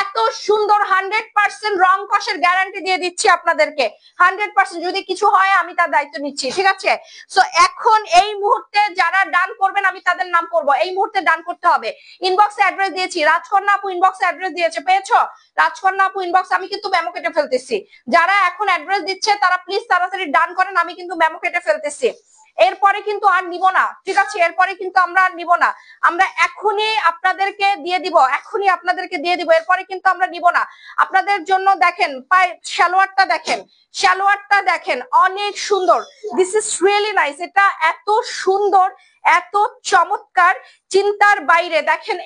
এত সুন্দর। 100% রং কষের গ্যারান্টি দিয়ে দিচ্ছি আপনাদেরকে। 100% যদি কিছু হয় আমি তার দায়িত্ব নিচ্ছি, ঠিক আছে? সো এখন এই মুহূর্তে যারা ডান করবেন আমি তাদের নাম করবো। এই মুহূর্তে ডান করতে হবে। ইনবক্সে অ্যাড্রেস দিয়েছি, রাজকন্যা আপু ইনবক্সে অ্যাড্রেস দিয়েছে, পেয়েছো? রাজকন্যা আপু ইনবক্স, আমি কিন্তু মেমো কেটে ফেলতেছি। যারা এখন অ্যাড্রেস দিচ্ছে তারা প্লিজ তাড়াতাড়ি ডান করেন, আমি কিন্তু মেমো কেটে ফেলতেছি। এরপরে কিন্তু আর নিব না, ঠিক আছে? এরপরে কিন্তু আমরা আর নিব না, আমরা এখনই আপনাদেরকে দিয়ে দিব, এখনই আপনাদেরকে দিয়ে দিব। এরপরে কিন্তু আমরা নিব না আপনাদের জন্য। দেখেন সালোয়ারটা দেখেন, সালোয়ারটা দেখেন অনেক সুন্দর। This is really nice. এটা এত সুন্দর, এত চমৎকার, চিন্তার বাইরে। দেখেন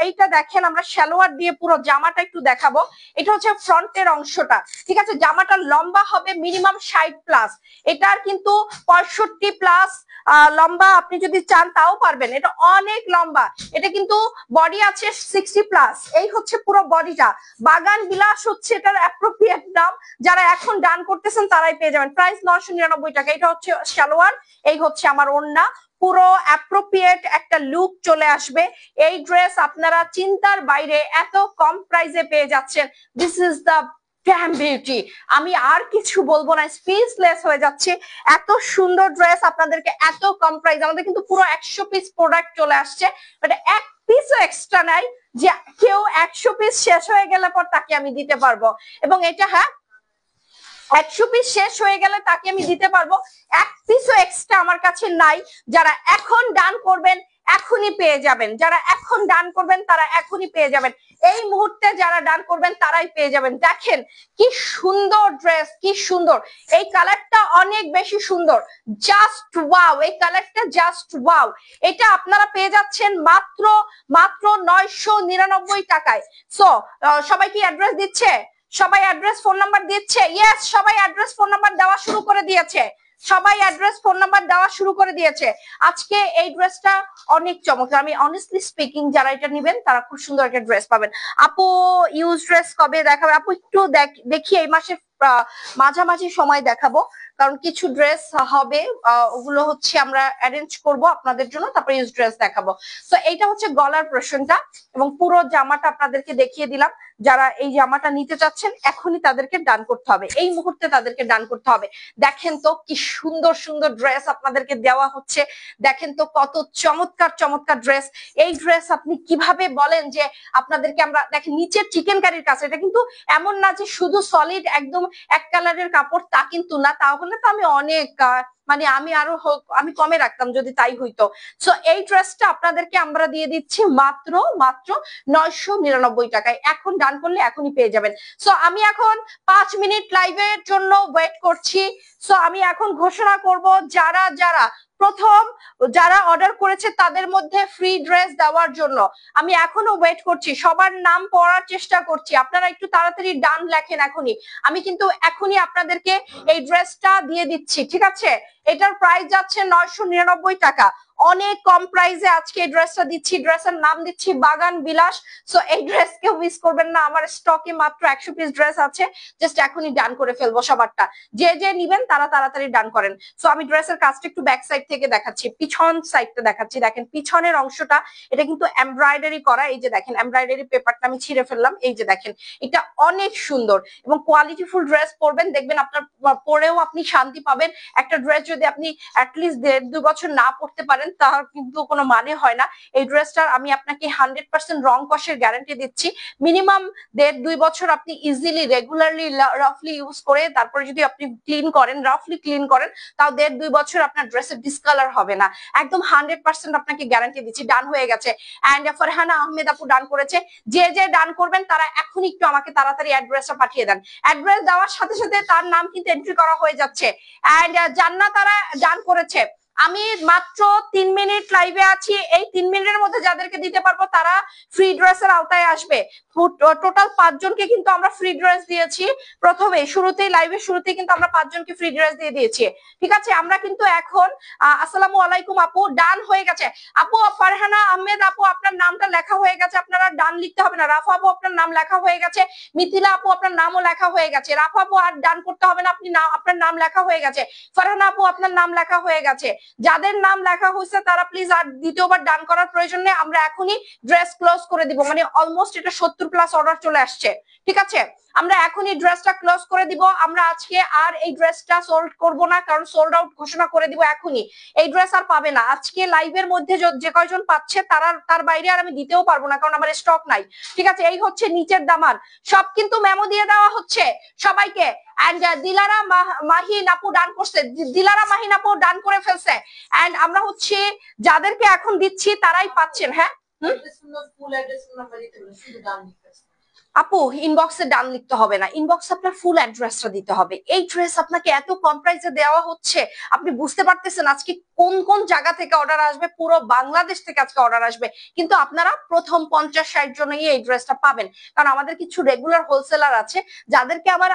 এইটা দেখেন, আমরা সালোয়ার দিয়ে পুরো জামাটা একটু দেখাবো। এটা হচ্ছে ফ্রন্টের অংশটা, ঠিক আছে? জামাটা লম্বা হবে মিনিমাম 60+। এটার কিন্তু 65+ লম্বা আপনি যদি চান তাও পারবেন, এটা অনেক লম্বা। এটা কিন্তু বডি আছে 60+। এই হচ্ছে পুরো বডিটা। বাগান বিলাস হচ্ছে এটার অ্যাপ্রোপ্রিয়েট নাম। যারা এখন ডান করতেছেন তারাই পেয়ে যাবেন। প্রাইস 999 টাকা। এটা হচ্ছে সালোয়ার, এই হচ্ছে আমার ওড়না। পুরো অ্যাপ্রোপ্রিয়েট একটা লুক চলে আসবে। এই ড্রেস আপনারা চিন্তার বাইরে এত কম প্রাইসে পেয়ে যাচ্ছেন। This is the damn beauty. আমি আর কিছু বলবো না, স্পিচলেস হয়ে যাচ্ছে। এত সুন্দর ড্রেস আপনাদেরকে এত কম প্রাইস। আমাদের কিন্তু পুরো 100 পিস প্রোডাক্ট চলে আসছে, বাট এক পিসও এক্সট্রা নাই যে কেউ 100 পিস শেষ হয়ে গেলে পর তাকে আমি দিতে পারবো। এবং এটা হ্যাঁ 100 পিস শেষ হয়ে গেলে তাকে আমি দিতে পারবো, এক পিসও এক্সট্রা আমার কাছে নাই। যারা এখন ডান করবেন এখনই পেয়ে যাবেন, যারা এখন ডান করবেন তারা এখনই পেয়ে যাবেন। এই মুহূর্তে যারা ডান করবেন তারাই পেয়ে যাবেন। দেখেন কি সুন্দর ড্রেস, কি সুন্দর। এই কালারটা অনেক বেশি সুন্দর, জাস্ট ওয়াও। এই কালারটা জাস্ট ওয়াও। এটা আপনারা পেয়ে যাচ্ছেন মাত্র 999 টাকায়। সো সবাই কি অ্যাড্রেস দিচ্ছে? সবাই অ্যাড্রেস ফোন নাম্বার দিচ্ছে? ইয়েস, সবাই অ্যাড্রেস ফোন নাম্বার দেওয়া শুরু করে দিয়েছে। সবাই অ্যাড্রেস ফোন নাম্বার দেওয়া শুরু করে দিয়েছে। আজকে এই ড্রেসটা অনেক চমৎকার, আমি অনেস্টলি স্পিকিং যারা এটা নিবেন তারা খুব সুন্দর একটা ড্রেস পাবেন। আপু ইউজ ড্রেস কবে দেখাবে? আপু একটু দেখি এই মাসের মাঝামাঝি সময় দেখাবো, কারণ কিছু ড্রেস হবে ওগুলো হচ্ছে আমরা অ্যারেঞ্জ করব আপনাদের জন্য, তারপরে ইউজ ড্রেস দেখাবো। তো এইটা হচ্ছে গলার পোরশনটা এবং পুরো জামাটা আপনাদেরকে দেখিয়ে দিলাম। যারা এই জামাটা নিতে চাচ্ছেন এখনই তাদেরকে ডান করতে হবে, এই মুহূর্তে তাদেরকে ডান করতে হবে। দেখেন তো কি সুন্দর সুন্দর ড্রেস আপনাদেরকে দেওয়া হচ্ছে, দেখেন তো কত চমৎকার চমৎকার ড্রেস। এই ড্রেস আপনি কিভাবে বলেন যে আপনাদেরকে আমরা দেখেন নিচের চিকেন কারির কাছে, এটা কিন্তু এমন না যে শুধু সলিড একদম এক কালারের কাপড়, তা কিন্তু না, তাহলে তো আমি অনেক মানে আমি কমে রাখতাম যদি তাই হইতো। সো এই ড্রেসটা আপনাদেরকে আমরা দিয়ে দিচ্ছি মাত্র 999 টাকায়। এখন ডান করলে এখনই পেয়ে যাবেন। সো আমি এখন 5 মিনিট লাইভের জন্য ওয়েট করছি। সো আমি এখন ঘোষণা করব যারা যারা প্রথম যারা অর্ডার করেছে তাদের মধ্যে ফ্রি ড্রেস দেওয়ার জন্য আমি এখনো ওয়েট করছি, সবার নাম পড়ার চেষ্টা করছি। আপনারা একটু তাড়াতাড়ি ডান লেখেন এখনই, আমি কিন্তু এখনই আপনাদেরকে এই ড্রেসটা দিয়ে দিচ্ছি, ঠিক আছে? এটার প্রাইস যাচ্ছে 999 টাকা, অনেক কম প্রাইসে আজকে এই ড্রেসটা দিচ্ছি। ড্রেসের নাম দিচ্ছি বাগান বিলাস। সো এই ড্রেস কেউ মিস করবেন না, আমার স্টকে মাত্র 100 পিস ড্রেস আছে, জাস্ট এখনই ডান করে ফেলবো সবারটা। যে যে নিবেন তারা তাড়াতাড়ি ডান করেন। সো আমি ড্রেসের কাজটা একটু ব্যাক সাইড থেকে দেখাচ্ছি, পিছন সাইডটা দেখাচ্ছি। দেখেন পিছনের অংশটা এটা কিন্তু এমব্রয়ডারি করা, এই যে দেখেন এমব্রয়ডারি পেপারটা আমি ছিঁড়ে ফেললাম, এই যে দেখেন এটা অনেক সুন্দর এবং কোয়ালিটিফুল ড্রেস পরবেন, দেখবেন আপনার পরেও আপনি শান্তি পাবেন। একটা ড্রেস যদি আপনি অ্যাটলিস্ট 1.5-2 বছর না পরতে পারেন তার কিন্তু কোনো মানে হয় না। এই ড্রেসটার আমি আপনাকে 100% রং কষের গ্যারান্টি দিচ্ছি। মিনিমাম 1.5-2 বছর আপনি ইজিলি রেগুলারলি রাফলি ইউজ করে তারপরে যদি আপনি রাফলি ক্লিন করেন, তাও 1.5-2 বছর আপনার ড্রেসের ডিসকালার হবে না, একদম 100% আপনাকে গ্যারান্টি দিচ্ছি। ডান হয়ে গেছে এন্ড ফারহানা আহমেদ আপু ডান করেছে। যে যে ডান করবেন তারা এখন একটু আমাকে তাড়াতাড়ি অ্যাড্রেসটা পাঠিয়ে দেন। অ্যাড্রেস দেওয়ার সাথে সাথে তার নাম কিন্তু এন্ট্রি করা হয়ে যাচ্ছে। এন্ড জান্নাত তারা ডান করেছে। আমি মাত্র 3 মিনিট লাইভে আছি, এই 3 মিনিটের মধ্যে যাদেরকে দিতে পারবো তারা ফ্রি ড্রেসের আওতায় আসবে। টোটাল 5 জনকে কিন্তু আমরা ফ্রি ড্রেস দিয়েছি, প্রথমে শুরুতেই লাইভের শুরুতেই কিন্তু আমরা 5 জনকে ফ্রি ড্রেস দিয়ে দিয়েছি, ঠিক আছে? আমরা কিন্তু এখন আসসালামু আলাইকুম আপু ডান হয়ে গেছে। আপু ফারহানা আহমেদ আপু আপনার নামটা লেখা হয়ে গেছে, আপনারা ডান লিখতে হবে না। রাফা আপু আপনার নাম লেখা হয়ে গেছে, মিথিলা আপু আপনার নামও লেখা হয়ে গেছে। রাফা আপু আর ডান করতে হবে না, আপনি আপনার নাম লেখা হয়ে গেছে। ফারহানা আপু আপনার নাম লেখা হয়ে গেছে। যাদের নাম লেখা হয়েছে তারা প্লিজ আর দ্বিতীয়বার ডান করার প্রয়োজন নেই, আমরা এখনই ড্রেস ক্লোজ করে দিব। মানে অলমোস্ট এটা 70+ অর্ডার চলে আসছে, ঠিক আছে? আমরা এখনই ড্রেসটা ক্লোজ করে দিব। আমরা আজকে আর এই ড্রেসটা সোল্ড করব না, কারণ সোল্ড আউট ঘোষণা করে দিব এখনই। এই ড্রেস আর পাবে না আজকে লাইভের মধ্যে যে কয়জন পাচ্ছে তার বাইরে আর আমি দিতেও পারবো না, কারণ আমার স্টক নাই, ঠিক আছে? এই হচ্ছে নিচের দামান, সব কিন্তু মেমো দিয়ে দেওয়া হচ্ছে সবাইকে। এন্ড দিলারা মাহিন আপু ডান করছে, দিলারা মাহিন আপু ডান করে ফেলছে। এন্ড আমরা হচ্ছে যাদেরকে এখন দিচ্ছি তারাই পাচ্ছেন। হ্যাঁ আপু ইনবক্সে ডান লিখতে হবে না, ইনবক্সে আপনার ফুল অ্যাড্রেসটা দিতে হবে। এই ড্রেস আপনাকে এত কম প্রাইসে দেওয়া হচ্ছে, আপনি বুঝতে পারতেছেন আজকে কোন কোন জায়গা থেকে অর্ডার আসবে, পুরো বাংলাদেশ থেকে আজকে অর্ডার আসবে। কিন্তু আপনারা প্রথম 50-60 জনই এই ড্রেসটা পাবেন, কারণ আমাদের কিছু রেগুলার হোলসেলার আছে যাদেরকে আবার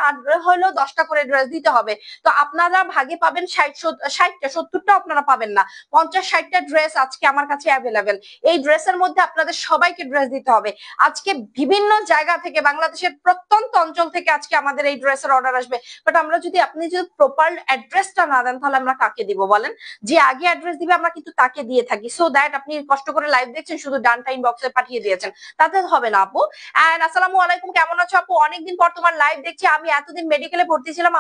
হলেও 10টা করে ড্রেস দিতে হবে। তো আপনারা ভাগে পাবেন 60টা 70টা আপনারা পাবেন না, 50-60টা ড্রেস আজকে আমার কাছে অ্যাভেলেবেল। এই ড্রেসের মধ্যে আপনাদের সবাইকে ড্রেস দিতে হবে। আজকে বিভিন্ন জায়গা থেকে বাংলাদেশের প্রত্যন্ত অঞ্চল থেকে আজকে আমাদের এই ড্রেসের অর্ডার আসবে। বাট আপনি যদি প্রপার অ্যাড্রেসটা না দেন তাহলে আমরা কাকে দিব বলেন? যে আগে অ্যাড্রেস দিবে আমরা কিন্তু তাকে দিয়ে থাকি। সো দ্যাট আপনি কষ্ট করে লাইভ দেখছেন, শুধু ডান টাইম বক্সে পাঠিয়ে দিয়েছেন, তাতে হবে না আপু। এন্ড আসসালামু আলাইকুম, কেমন আছো আপু? অনেকদিন পর তোমার লাইভ দেখছি। আমি এতদিন মেডিকেলে ভর্তি ছিলাম,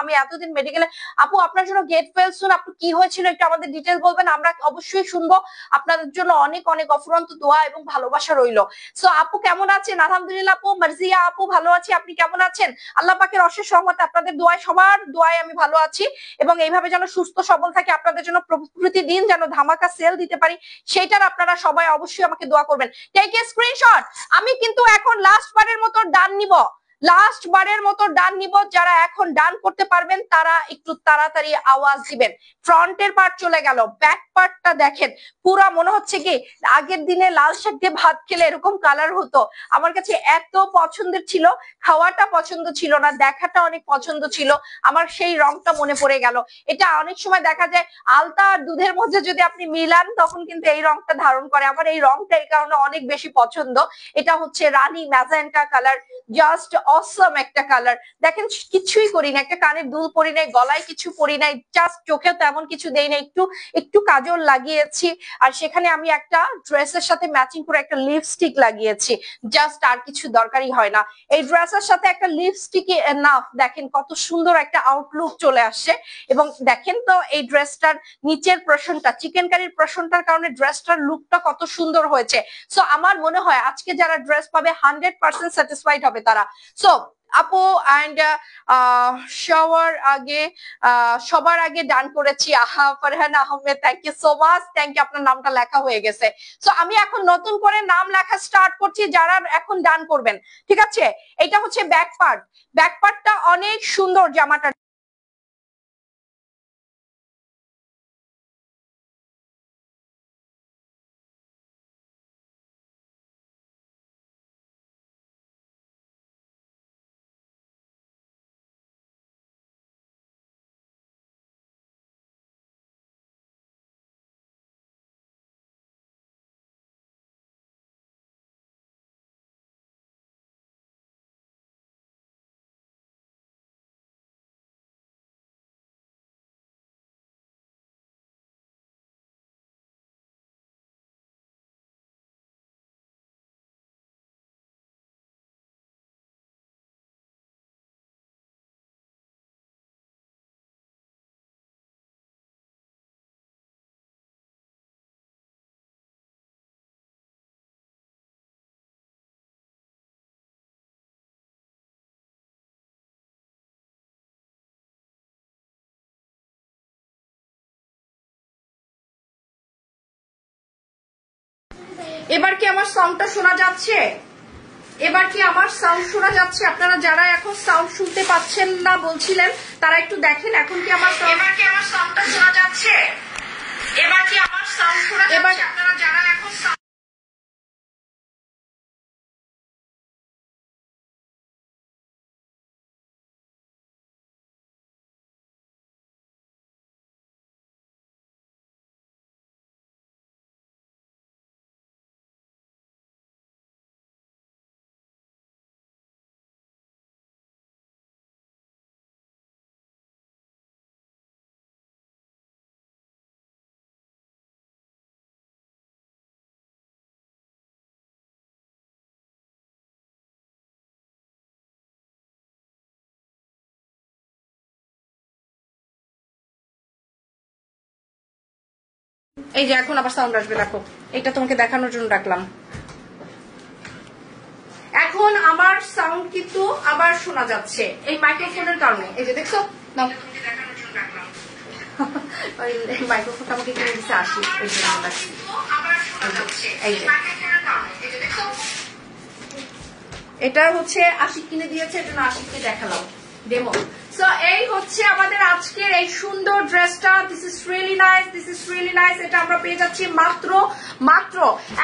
আপু আপনার জন্য গেট ফেল শুন, আপু কি হয়েছিল একটু আমাদের ডিটেইলস বলবেন, আমরা অবশ্যই শুনবো। আপনাদের জন্য অনেক অনেক অফুরন্ত দোয়া এবং ভালোবাসা রইলো। সো আপু কেমন আছেন? আলহামদুলিল্লাহ আপু। মার্জিয়া আপু ভালো আছি, আপনি কেমন আছেন? আল্লাহ পাকের অশেষ রহমতে আপনাদের দোয়ায়, সবার দোয়ায় আমি ভালো আছি এবং এইভাবে যেন সুস্থ সবল থাকে, আপনাদের জন্য প্রতিদিন যেন ধামাকা সেল দিতে পারি, সেটার আপনারা সবাই অবশ্যই আমাকে দোয়া করবেন। Take a screenshot. আমি কিন্তু এখন লাস্ট বারের মতো ডান নিব, লাস্ট বারের মতো ডান নিব, যারা এখন ডান করতে পারবেন তারা একটু তাড়াতাড়ি আওয়াজ দিবেন। ফ্রন্টের পার্ট চলে গেল, ব্যাক পার্টটা দেখেন পুরা মনে হচ্ছে কি আগের দিনে লাল শাক দিয়ে ভাত খেলে এরকম কালার হতো। আমার কাছে এত পছন্দের ছিল, খাওয়াটা পছন্দ ছিল না, দেখাটা অনেক পছন্দ ছিল। আমার সেই রংটা মনে পড়ে গেল। এটা অনেক সময় দেখা যায় আলতা আর দুধের মধ্যে যদি আপনি মিলান তখন কিন্তু এই রংটা ধারণ করে। আমার এই রংটা এই কারণে অনেক বেশি পছন্দ। এটা হচ্ছে রানী ম্যাজেন্টা কালার, জাস্ট অসম একটা কালার। দেখেন কিছুই করি না, একটা কানের দুল পরি নাই, গলায় কিছু পরি নাই, জাস্ট চোখেও তেমন কিছু দেই না, একটু একটু কাজল লাগিয়েছি। আর সেখানে আমি একটা ড্রেসের সাথে ম্যাচিং করে একটা লিপস্টিক লাগিয়েছি, জাস্ট আর কিছু দরকারই হয় না। এই ড্রেসের সাথে একটা লিপস্টিক এনাফ। দেখেন কত সুন্দর একটা আউটলুক চলে আসছে। এবং দেখেন তো এই ড্রেসটার নিচের পোরশনটা, চিকেন কারির পোরশনটার কারণে ড্রেসটার লুকটা কত সুন্দর হয়েছে। সো আমার মনে হয় আজকে যারা ড্রেস পাবে 100% স্যাটিসফাইড হবে তারা। সো আপু অ্যান্ড সবার আগে ডান করেছি Farhan Ahmed, thank you so much, thank you. আপনার নামটা লেখা হয়ে গেছে। সো আমি এখন নতুন করে নাম লেখা স্টার্ট করছি যারা এখন ডান করবেন, ঠিক আছে? এটা হচ্ছে ব্যাক পার্ট, ব্যাক পার্টটা অনেক সুন্দর জামাটা। এবার কি আমার সাউন্ডটা শোনা যাচ্ছে? এবার কি আমার সাউন্ড শোনা যাচ্ছে? আপনারা যারা এখন সাউন্ড শুনতে পাচ্ছেন না বলছিলেন তারা একটু দেখেন এখন কি আমার সাউন্ডটা শোনা যাচ্ছে? এবার কি আমার সাউন্ড শোনা যাচ্ছে? আপনারা যারা এখন এই যে এখন আবার সাউন্ড আসবে, দেখো এটা তোমাকে দেখানোর জন্য রাখলাম। এখন আমার সাউন্ড কিন্তু আবার শোনা যাচ্ছে এই মাইক্রোফোনের কারণে। এই যে দেখছো, নাও দেখানোর জন্য রাখলাম। মাইক্রোফোনটা আমাকে কিনে দিতে আসি, এই জন্য আবার শোনা যাচ্ছে এই যে মাইক্রোফোনের কারণে। এই যে দেখছো, এটা হচ্ছে আশিক কিনে দিয়েছে, এটা না আশিককে দেখালাম ডেমো। সো এই হচ্ছে আমাদের আজকের এই সুন্দর ড্রেসটা। This is really nice, this is really nice. এটা আমরা পেয়ে যাচ্ছি মাত্র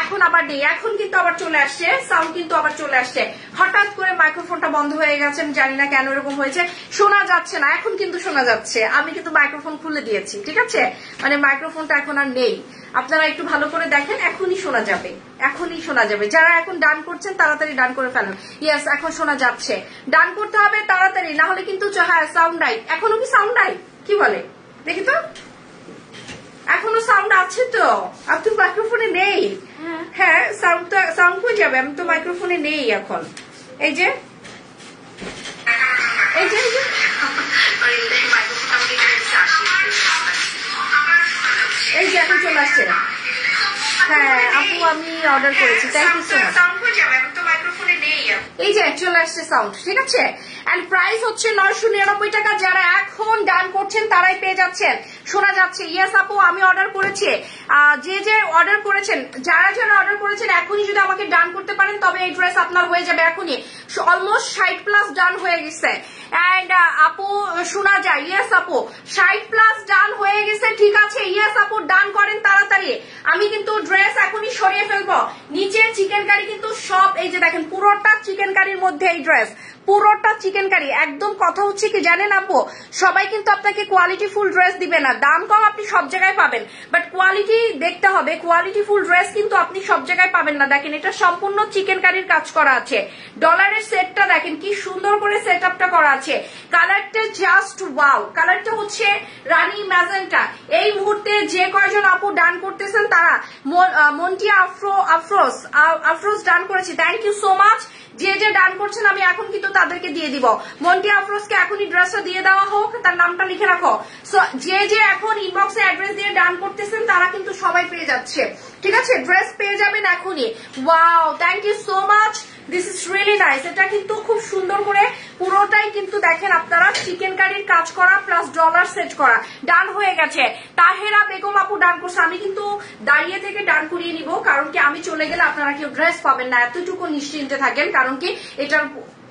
এখন আবার নেই, এখন কিন্তু আবার চলে আসছে, সাউন্ড কিন্তু আবার চলে আসছে। হঠাৎ করে মাইক্রোফোনটা বন্ধ হয়ে গেছে, আমি জানি না কেন এরকম হয়েছে, শোনা যাচ্ছে না। এখন কিন্তু শোনা যাচ্ছে, আমি কিন্তু মাইক্রোফোন খুলে দিয়েছি, ঠিক আছে? মানে মাইক্রোফোনটা এখন আর নেই। আপনারা একটু ভালো করে দেখেন, এখনই শোনা যাবে, এখনই শোনা যাবে। যারা এখন ডান করছেন তাড়াতাড়ি ডান করে ফেলেন। ইয়েস, এখন শোনা যাচ্ছে। ডান করতে হবে তাড়াতাড়ি, না হলে কিন্তু হ্যাঁ সাউন্ড নাই। এখনো কি সাউন্ড নাই? কি বলে দেখি তো, এখনো সাউন্ড আছে তো? আর তো মাইক্রোফোনে নেই। হ্যাঁ সাউন্ড কই যাবে? আমি তো মাইক্রোফোনে নেই এখন। এই যে এই যে এই যে এখন চলে আসছে। হ্যাঁ আপু আমি অর্ডার করেছি, থ্যাংক ইউ সো মাচ। এই যে চলে আসছে সাউন্ড, ঠিক আছে? এন্ড প্রাইস হচ্ছে 999 টাকা। যারা এখন ডান করছেন তারাই পেয়ে যাচ্ছেন শোনা যাচ্ছে। ইয়েস আপু আমি অর্ডার করেছি, যে যে অর্ডার করেছেন, যারা যারা অর্ডার করেছেন এখনই যদি আমাকে ডান করতে পারেন তবে এই ড্রেস আপনার হয়ে যাবে এখনই। অলমোস্ট 60+ ডান হয়ে গেছে। এন্ড আপু শোনা যায়, ইয়েস আপু 60+ ডান হয়ে গেছে, ঠিক আছে। ইয়েস আপু ডান করেন তাড়াতাড়ি, আমি কিন্তু ড্রেস এখনই সরিয়ে ফেলবো। নিচে চিকেন কারি কিন্তু সব, এই যে দেখেন পুরোটা চিকেন কারির মধ্যে এই ড্রেস, পুরোটা চিকেন কারি। একদম কথা হচ্ছে কি জানেন আপু, সবাই কিন্তু আপনাকে কোয়ালিটি ফুল ড্রেস দিবে না। দাম কম আপনি সব জায়গায় পাবেন, বাট কোয়ালিটি দেখতে হবে। কোয়ালিটি ফুল ড্রেস কিন্তু আপনি সব জায়গায় পাবেন না। দেখেন এটা সম্পূর্ণ চিকেন কারির কাজ করা আছে। ডলারের সেটটা দেখেন কি সুন্দর করে সেট আপটা করা আছে। কালারটা জাস্ট ওয়াও, কালারটা হচ্ছে রানী ম্যাজেন্টা। এই মুহূর্তে যে কয়জন আপু ডান করতেছেন তারা মন্টিয়া আফরোজ ডান করেছে, থ্যাংক ইউ সো মাচ। যে যে ডান করছেন আমি এখন কিন্তু তাদেরকে দিয়ে দিব। মন্টি আফরোজকে এখনই ড্রেসটা দিয়ে দেওয়া হোক, তার নামটা লিখে রাখো। সো যে যে এখন ইনবক্সে অ্যাড্রেস দিয়ে ডান করতেছেন তারা কিন্তু সবাই পেয়ে যাচ্ছে, ঠিক আছে। ড্রেস পেয়ে যাবেন এখনই। Wow, thank you so much, this is really nice. এটা কিন্তু খুব সুন্দর করে পুরোটাই কিন্তু দেখেন আপনারা চিকেন কারির কাজ করা প্লাস ডলার সেট করা। ডান হয়ে গেছে। তাহেরা বেগম আপু ডান করছে। আমি কিন্তু দাঁড়িয়ে থেকে ডান করিয়ে নিব, কারণ কি আমি চলে গেলে আপনারা কেউ ড্রেস পাবেন না, এতটুকু নিশ্চিন্তে থাকেন, কারণ কি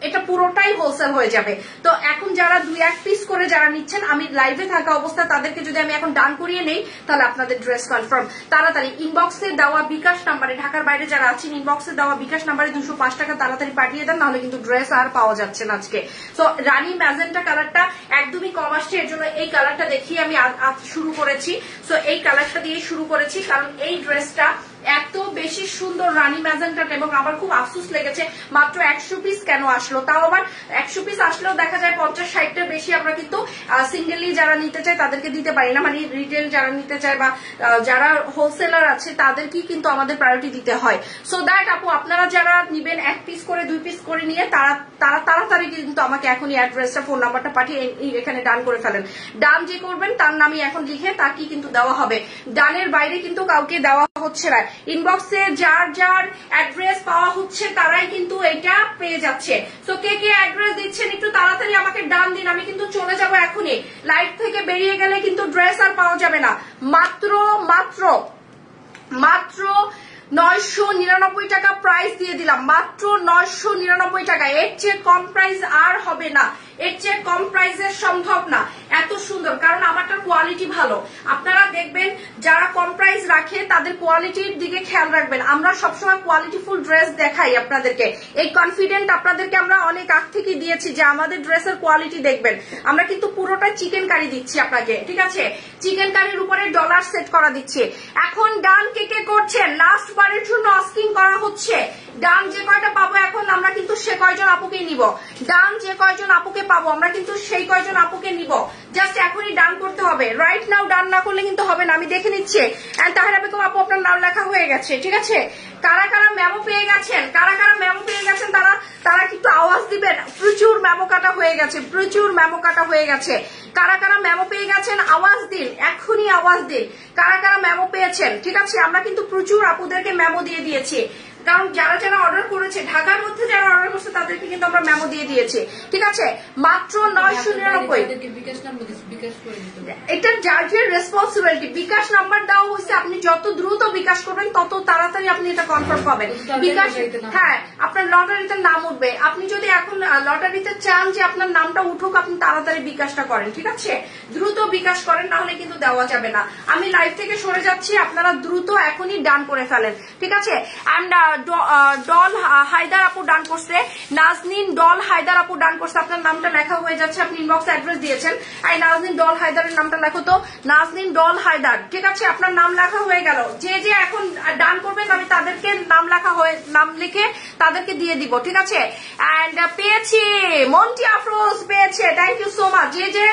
এটা পুরোটাই হোলসেল হয়ে যাবে। তো এখন যারা 2-1 পিস করে যারা নিচ্ছেন, আমি লাইভে থাকা অবস্থায় তাদেরকে যদি আমি এখন ডান করিয়ে নেই তাহলে আপনাদের ড্রেস কনফার্ম। তাড়াতাড়ি ইনবক্সে দেওয়া বিকাশ নাম্বারে, ঢাকার বাইরে যারা আছেন ইনবক্সে দেওয়া বিকাশ নাম্বারে 205 টাকা তাড়াতাড়ি পাঠিয়ে দেন, নাহলে কিন্তু ড্রেস আর পাওয়া যাচ্ছে না আজকে। তো রানী ম্যাজেন্টা কালারটা একদমই কম আসছে, এর জন্য এই কালারটা দেখিয়ে আমি শুরু করেছি। তো এই কালারটা দিয়ে শুরু করেছি, কারণ এই ড্রেসটা এত বেশি সুন্দর রানী ম্যাজেন্টাটা, এবং আমার খুব আফসোস লেগেছে মাত্র 100 পিস কেন আসলো। তাও আবার 100 পিস আসলেও দেখা যায় 50-60টার বেশি আমরা কিন্তু সিঙ্গেলি যারা নিতে চাই তাদেরকে দিতে পারি না, মানে রিটেল যারা নিতে চায় বা যারা হোলসেলার আছে তাদেরকেই কিন্তু আমাদের প্রায়োরিটি দিতে হয়। সো দ্যাট আপু আপনারা যারা নিবেন 1 পিস করে 2 পিস করে নিয়ে তারা তাড়াতাড়ি কিন্তু আমাকে এখনই অ্যাড্রেসটা ফোন নাম্বারটা পাঠিয়ে এখানে ডান করে ফেলেন। ডান যে করবেন তার নামই এখন লিখে তাকে কিন্তু দেওয়া হবে। ডানের বাইরে কিন্তু কাউকে দেওয়া হচ্ছে না। ইনবক্সে যার যার অ্যাড্রেস পাওয়া হচ্ছে তারাই কিন্তু এটা পেয়ে যাচ্ছে। তো কে কে অ্যাড্রেস দিচ্ছেন একটু তাড়াতাড়ি আমাকে ডান দিন, আমি কিন্তু চলে যাব এখনই। লাইভ থেকে বেরিয়ে গেলে কিন্তু ড্রেস আর পাওয়া যাবে না। মাত্র 999 টাকা প্রাইস দিয়ে দিলাম, মাত্র 999 টাকা। এর চেয়ে কম প্রাইস আর হবে না, এর চেয়ে কম প্রাইসের সম্ভব না। এত সুন্দর, কারণ আমারটার কোয়ালিটি ভালো। আপনারা দেখবেন যারা কম প্রাইস রাখে তাদের কোয়ালিটির দিকে খেয়াল রাখবেন। আমরা সবসময় কোয়ালিটিফুল ড্রেস দেখাই আপনাদেরকে, এই কনফিডেন্ট আপনাদেরকে আমরা অনেক আগ থেকে দিয়েছি যে আমাদের ড্রেসের কোয়ালিটি দেখবেন। আমরা কিন্তু পুরোটা চিকেন কারি দিচ্ছি আপনাকে, ঠিক আছে। চিকেন কারির উপরে ডলার সেট করা দিচ্ছি। এখন ডান কে কে করছেন, লাস্ট বারের জন্য আস্কিং করা হচ্ছে। ডান যে কয়টা পাবো এখন আমরা কিন্তু সে কয়জন আপুকে নিব। ডান যে কয়জন আপুকে পাবো আমরা কিন্তু সেই কয়জন আপুকে নিব। জাস্ট এখনই ডান করতে হবে, রাইট নাও। ডান না করলে কিন্তু হবে না, আমি দেখে নিচ্ছি। এন্ড তাহলে বেগম আপু আপনার নাম লেখা হয়ে গেছে, ঠিক আছে। কারা কারা মেমো পেয়ে গেছেন, কারা কারা মেমো পেয়ে গেছেন তারা কিন্তু আওয়াজ দিবেন। প্রচুর মেমো কাটা হয়ে গেছে, প্রচুর মেমো কাটা হয়ে গেছে। কারা কারা মেমো পেয়ে গেছেন আওয়াজ দিন, এখনই আওয়াজ দিন। কারা কারা মেমো পেয়েছেন, ঠিক আছে। আমরা কিন্তু প্রচুর আপুদেরকে মেমো দিয়ে দিয়েছি, কারণ যারা যারা অর্ডার করেছে ঢাকার মধ্যে যারা অর্ডার করছে তাদেরকে কিন্তু আমরা মেমো দিয়ে দিয়েছি, ঠিক আছে। মাত্র 999। এটা জার্জের রেসপন্সিবিলিটি। বিকাশ নাম্বার দেওয়া হয়েছে, আপনি যত দ্রুত বিকাশ করবেন তত তাড়াতাড়ি আপনি এটা কনফার্ম পাবেন। বিকাশ, হ্যাঁ, আপনার লটারিতে নাম উঠবে। আপনি যদি এখন লটারিতে চান যে আপনার নামটা উঠুক, আপনি তাড়াতাড়ি বিকাশটা করেন, ঠিক আছে। দ্রুত বিকাশ করেন, না হলে কিন্তু দেওয়া যাবে না। আমি লাইভ থেকে সরে যাচ্ছি, আপনারা দ্রুত এখনই ডান করে ফেলেন, ঠিক আছে। এন্ড ডল হায়দার আপু ডান করছে, নাজনীন ডল হায়দার আপু ডান করছে। আপনার নামটা লেখা হয়ে যাচ্ছে, আপনি ইনবক্স অ্যাড্রেস দিয়েছেন। এই নাজনীন ডল হায়দারের নামটা লেখো তো, নাজনীন ডল হায়দার, ঠিক আছে। আপনার নাম লেখা হয়ে গেল। যে যে এখন ডান করবেন আমি তাদেরকে নাম লিখে তাদেরকে দিয়ে দিব, ঠিক আছে। এন্ড পেয়েছি মন্টি আফরোজ পেয়েছে, থ্যাংক ইউ সো মাচ। যে যে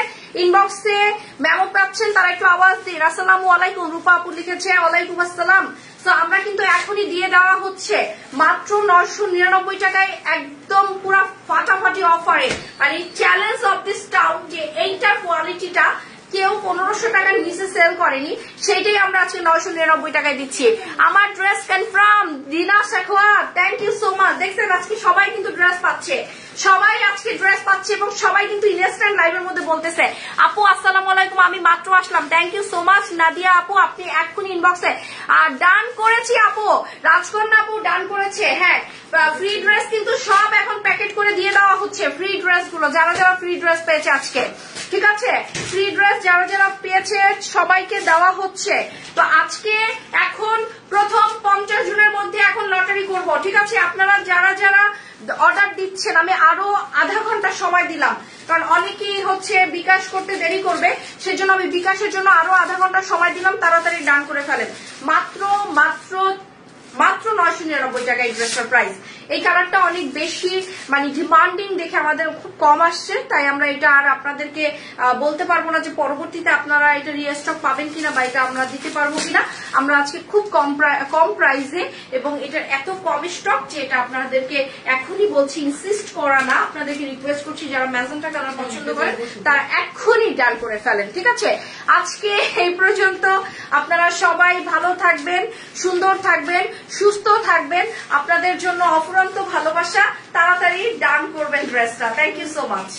ইনবক্সে মেমো পাচ্ছেন তারা একটু আওয়াজ দিন। আসসালামু আলাইকুম, রূপা আপু লিখেছে ওয়ালাইকুম আসসালাম। তো আমরা কিন্তু এখনই দিয়ে দেওয়া হচ্ছে মাত্র 999 টাকায়, একদম পুরো ফাটাফাটি অফারে। মানে চ্যালেঞ্জ অফ দিস টাউন, যে এইটার কোয়ালিটিটা কেউ 1500 টাকার নিচে সেল করেনি, সেইটাই আমরা আজকে 999 টাকায় দিচ্ছি। আমার ড্রেস কনফার্ম। দিনা শেখওয়া, থ্যাংক ইউ সো মাচ। দেখছেন আজকে সবাই কিন্তু ড্রেস পাচ্ছে, সবাই আজকে ড্রেস পাচ্ছে এবং সবাই কিন্তু ইনস্ট্যান্ট লাইভের মধ্যে বলতেছে আপু আসসালামু আলাইকুম, আমি মাত্র আসলাম। Thank you so much Nadia আপু, আপনি এক্ষুনি ইনবক্সে ডান করেছি আপু, রাজকন্যা আপু ডান করেছে। হ্যাঁ, ফ্রি ড্রেস কিন্তু সব এখন প্যাকেট করে দিয়ে দেওয়া হচ্ছে, ফ্রি ড্রেস গুলো যারা যারা ফ্রি ড্রেস পেয়েছে আজকে, ঠিক আছে? ফ্রি ড্রেস যারা যারা পেয়েছে সবাইকে দেওয়া হচ্ছে। তো আজকে এখন প্রথম 50 জনের মধ্যে এখন লটারি করব, ঠিক আছে? আপনারা যারা যারা অর্ডার দিচ্ছেন, আমি আরো আধা ঘন্টা সময় দিলাম, কারণ অনেকেই হচ্ছে বিকাশ করতে দেরি করবে, সেজন্য আমি বিকাশের জন্য আরো আধা ঘন্টা সময় দিলাম, তাড়াতাড়ি ডান করে ফেলেন। মাত্র মাত্র মাত্র 999 টাকা এই ড্রেসটার প্রাইস। এই কালারটা অনেক বেশি মানে ডিমান্ডিং দেখে আমাদের খুব কম আসছে, তাই আমরা এটা আর আপনাদেরকে বলতে পারবো না যে পরবর্তীতে আপনারা এটা রিস্টক পাবেন কিনা বা এটা আমরা দিতে পারবো কিনা। আমরা আজকে খুব কম প্রাইসে এবং এটার এত কম স্টক যে এটা আপনাদেরকে এখনই বলছি, ইনসিস্ট করা না, আপনাদেরকে রিকোয়েস্ট করছি যারা ম্যাজেন্টা কালার পছন্দ করেন তারা এখনই ডান করে ফেলেন, ঠিক আছে? আজকে এই পর্যন্ত। আপনারা সবাই ভালো থাকবেন, সুন্দর থাকবেন, সুস্থ থাকবেন। আপনাদের জন্য অফুরন্ত ভালোবাসা, তাড়াতাড়ি ডান করবেন ড্রেসটা। Thank you so much.